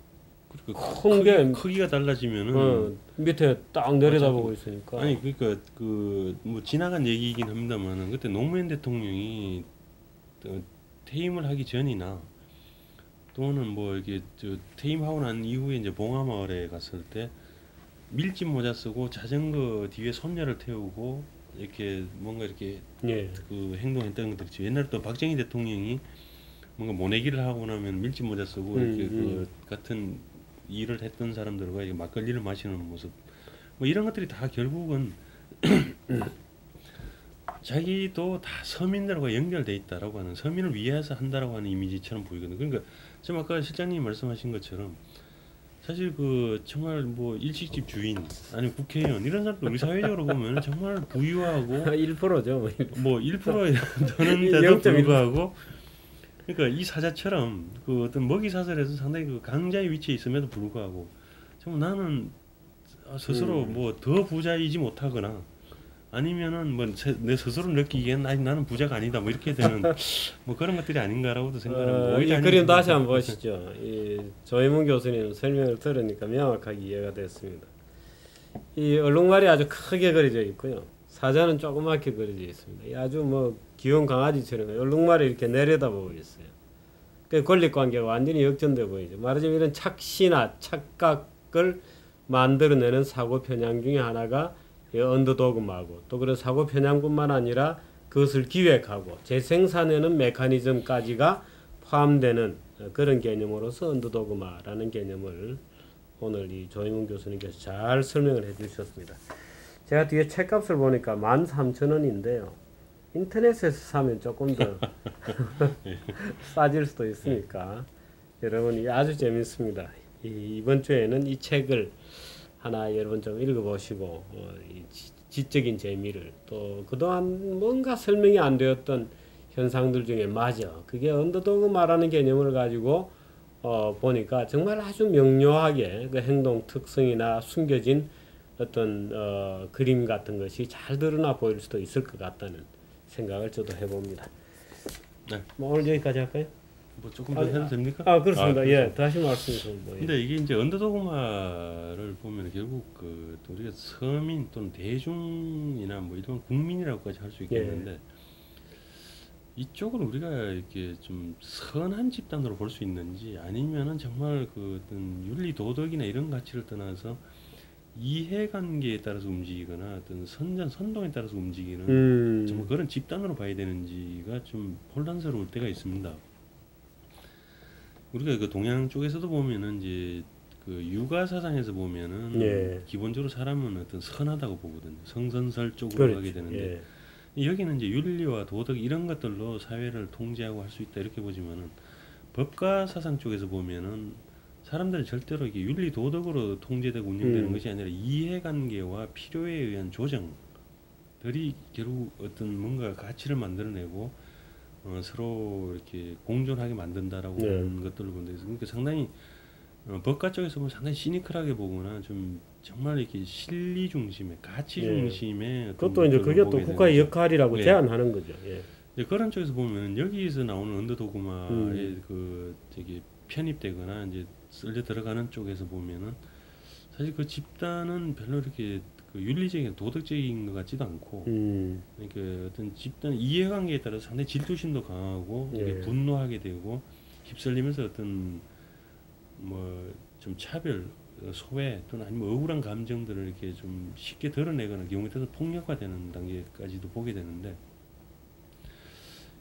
그리고 큰 게 크기가 달라지면은 밑에 딱 내려다보고 있으니까. 아니 그러니까 그 뭐 지나간 얘기이긴 합니다만은 그때 노무현 대통령이 퇴임을 하기 전이나 또는 뭐 이게 퇴임하고 난 이후에 이제 봉화마을에 갔을 때 밀짚 모자 쓰고 자전거 뒤에 손녀를 태우고 이렇게 뭔가 이렇게 예. 그 행동했던 것들 있죠. 옛날에 또 박정희 대통령이 뭔가 모내기를 하고 나면 밀짚 모자 쓰고 이렇게 그 같은 일을 했던 사람들과 이렇게 막걸리를 마시는 모습 뭐 이런 것들이 다 결국은 자기도 다 서민들과 연결돼 있다라고 하는 서민을 위해서 한다라고 하는 이미지처럼 보이거든요. 그러니까 지금 아까 실장님이 말씀하신 것처럼 사실 그 정말 뭐 일식집 주인 아니면 국회의원 이런 사람들 우리 사회적으로 보면 정말 부유하고 1%죠. 뭐 1%에 드는데도 불구하고 그러니까 이 사자처럼 그 어떤 먹이 사슬에서 상당히 그 강자의 위치에 있음에도 불구하고 정말 나는 스스로 뭐 더 부자이지 못하거나 아니면은 뭐 내 스스로 느끼기엔 아직 나는 부자가 아니다 뭐 이렇게 되는 뭐 그런 것들이 아닌가라고도 생각합니다. 이 그림 다시 한번 보시죠. 이 조희문 교수님 설명을 들으니까 명확하게 이해가 됐습니다. 이 얼룩말이 아주 크게 그려져 있고요. 사자는 조그맣게 그려져 있습니다. 아주 뭐 귀여운 강아지처럼 얼룩말이 이렇게 내려다보고 있어요. 그 권력관계가 완전히 역전돼 보이죠. 말하자면 이런 착시나 착각을 만들어내는 사고 편향 중에 하나가 언더도그마고 또 그런 사고 편향뿐만 아니라 그것을 기획하고 재생산하는 메커니즘까지가 포함되는 그런 개념으로서 언더도그마라는 개념을 오늘 이 조희문 교수님께서 잘 설명을 해주셨습니다. 제가 뒤에 책값을 보니까 13,000원인데요. 인터넷에서 사면 조금 더 싸질 수도 있으니까 여러분 아주 재밌습니다. 이번 주에는 이 책을 하나 여러분 좀 읽어보시고 이 지적인 재미를 또 그동안 뭔가 설명이 안 되었던 현상들 중에 맞아 그게 언더도그 말하는 개념을 가지고 보니까 정말 아주 명료하게 그 행동 특성이나 숨겨진 어떤 그림 같은 것이 잘 드러나 보일 수도 있을 것 같다는 생각을 저도 해봅니다. 네. 뭐 오늘 여기까지 할까요? 뭐 조금 더 해도 됩니까? 그렇습니다. 예, 다시 말씀해주세요. 뭐, 근데 이게 이제 언더도그마를 보면 결국 그 우리가 서민 또는 대중이나 뭐 이런 국민이라고까지 할 수 있겠는데 이쪽을 우리가 이렇게 좀 선한 집단으로 볼 수 있는지 아니면은 정말 그 어떤 윤리 도덕이나 이런 가치를 떠나서 이해관계에 따라서 움직이거나 어떤 선동에 따라서 움직이는 정말 그런 집단으로 봐야 되는지가 좀 혼란스러울 때가 있습니다. 우리가 그 동양 쪽에서도 보면은 이제 그 육아 사상에서 보면은 예. 기본적으로 사람은 어떤 선하다고 보거든요. 성선설 쪽으로 그렇죠. 가게 되는데 예. 여기는 이제 윤리와 도덕 이런 것들로 사회를 통제하고 할 수 있다 이렇게 보지만은 법과 사상 쪽에서 보면은 사람들은 절대로 이게 윤리 도덕으로 통제되고 운영되는 것이 아니라 이해관계와 필요에 의한 조정들이 결국 어떤 뭔가 가치를 만들어내고 서로 이렇게 공존하게 만든다라고 하는 것들을 본다. 그러니까 상당히 법과 쪽에서 보면 상당히 시니컬하게 보거나 좀 정말 이렇게 실리 중심의 가치 중심의 그것도 이제 그게 또 국가의 역할이라고 제안하는 거죠. 그런 쪽에서 보면 여기서 나오는 언더도그마에 그 저기 편입되거나 이제 쓸려 들어가는 쪽에서 보면은 사실 그 집단은 별로 이렇게 그 윤리적인 도덕적인 것 같지도 않고 그러니까 어떤 집단 이해관계에 따라서 상당히 질투심도 강하고 이렇게 분노하게 되고 휩쓸리면서 어떤 뭐 좀 차별, 소외 또는 아니면 억울한 감정들을 이렇게 좀 쉽게 드러내거나 경우에 따라서 폭력화되는 단계까지도 보게 되는데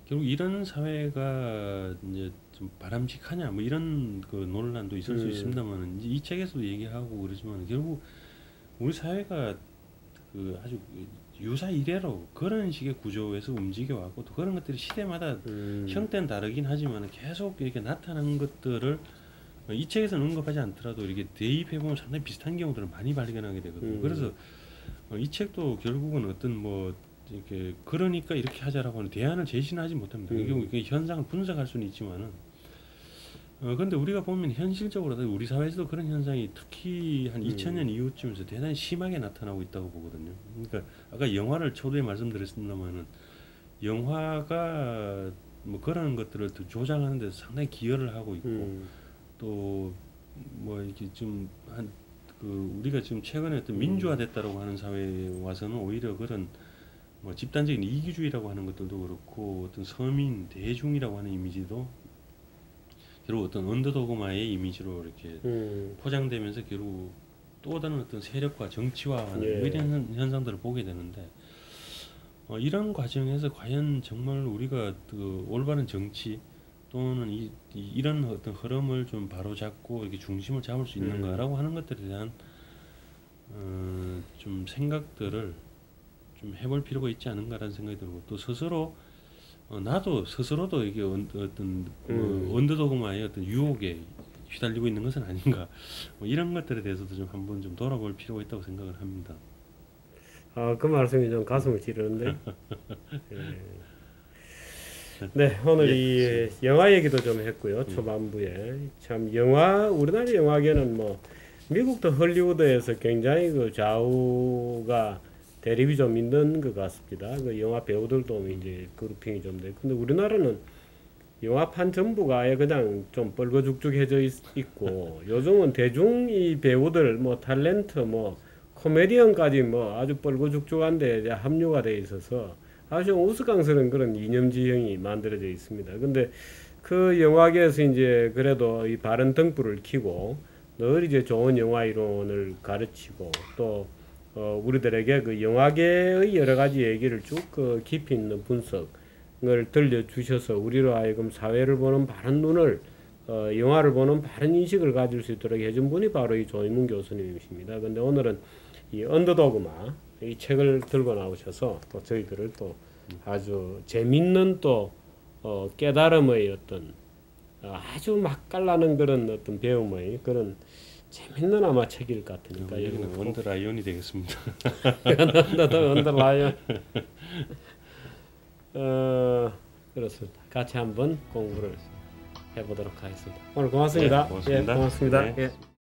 결국 이런 사회가 이제 좀 바람직하냐 뭐 이런 그 논란도 있을 수 있습니다만 이 책에서도 얘기하고 그러지만 결국 우리 사회가 그 아주 유사 이래로 그런 식의 구조에서 움직여 왔고 또 그런 것들이 시대마다 형태는 다르긴 하지만 계속 이렇게 나타난 것들을 이 책에서는 언급하지 않더라도 이렇게 대입해 보면 상당히 비슷한 경우들을 많이 발견하게 되거든요. 그래서 이 책도 결국은 어떤 뭐 이렇게 그러니까 이렇게 하자라고 하는 대안을 제시는 하지 못합니다. 결국 현상을 분석할 수는 있지만은 근데 우리가 보면 현실적으로 우리 사회에서도 그런 현상이 특히 한 2000년 이후쯤에서 대단히 심하게 나타나고 있다고 보거든요. 그러니까 아까 영화를 초두에 말씀드렸습니다만은 영화가 뭐 그런 것들을 더 조장하는 데서 상당히 기여를 하고 있고 또 뭐 이렇게 좀 한 그 우리가 지금 최근에 어떤 민주화됐다라고 하는 사회에 와서는 오히려 그런 뭐 집단적인 이기주의라고 하는 것들도 그렇고 어떤 서민 대중이라고 하는 이미지도 결국 어떤 언더도그마의 이미지로 이렇게 포장되면서 결국 또 다른 어떤 세력과 정치화하는 뭐 이런 현상들을 보게 되는데 이런 과정에서 과연 정말 우리가 그 올바른 정치 또는 이런 어떤 흐름을 좀 바로잡고 이렇게 중심을 잡을 수 있는가라고 하는 것들에 대한 좀 생각들을 좀 해볼 필요가 있지 않은가라는 생각이 들고 또 스스로 나도 스스로도 이게 어떤 언더도그마의 어떤 유혹에 휘달리고 있는 것은 아닌가 뭐 이런 것들에 대해서도 좀 한번 좀 돌아볼 필요가 있다고 생각을 합니다. 그 말씀이 좀 가슴을 찌르는데. 네, 오늘 이 영화 얘기도 좀 했고요. 초반부에 참 우리나라 영화계는 뭐 미국도 헐리우드에서 굉장히 그 좌우가 대립이 좀 있는 것 같습니다. 그 영화 배우들도 이제 그룹핑이 좀 돼. 근데 우리나라는 영화판 전부가 아예 그냥 좀 뻘거죽죽해져 있고 요즘은 대중 이 배우들 뭐 탤런트 뭐 코미디언까지 뭐 아주 뻘거죽죽한데 이제 합류가 돼 있어서 아주 우스꽝스러운 그런 이념지형이 만들어져 있습니다. 근데 그 영화계에서 이제 그래도 이 바른 등불을 켜고 늘 이제 좋은 영화 이론을 가르치고 또 우리들에게 그 영화계의 여러 가지 얘기를 쭉 그 깊이 있는 분석을 들려주셔서 우리로 하여금 사회를 보는 바른 눈을 영화를 보는 바른 인식을 가질 수 있도록 해준 분이 바로 이 조인문 교수님이십니다. 근데 오늘은 이 언더도그마 이 책을 들고 나오셔서 또 저희들을 또 아주 재밌는 또 깨달음의 어떤 아주 맛깔나는 그런 어떤 배움의 그런 재밌는 아마 책일 것 같으니까 여기는 언더라이언이 되겠습니다. 언더라이언. 그렇습니다. 같이 한번 공부를 해보도록 하겠습니다. 오늘 고맙습니다. 네, 고맙습니다. 고맙습니다. 네.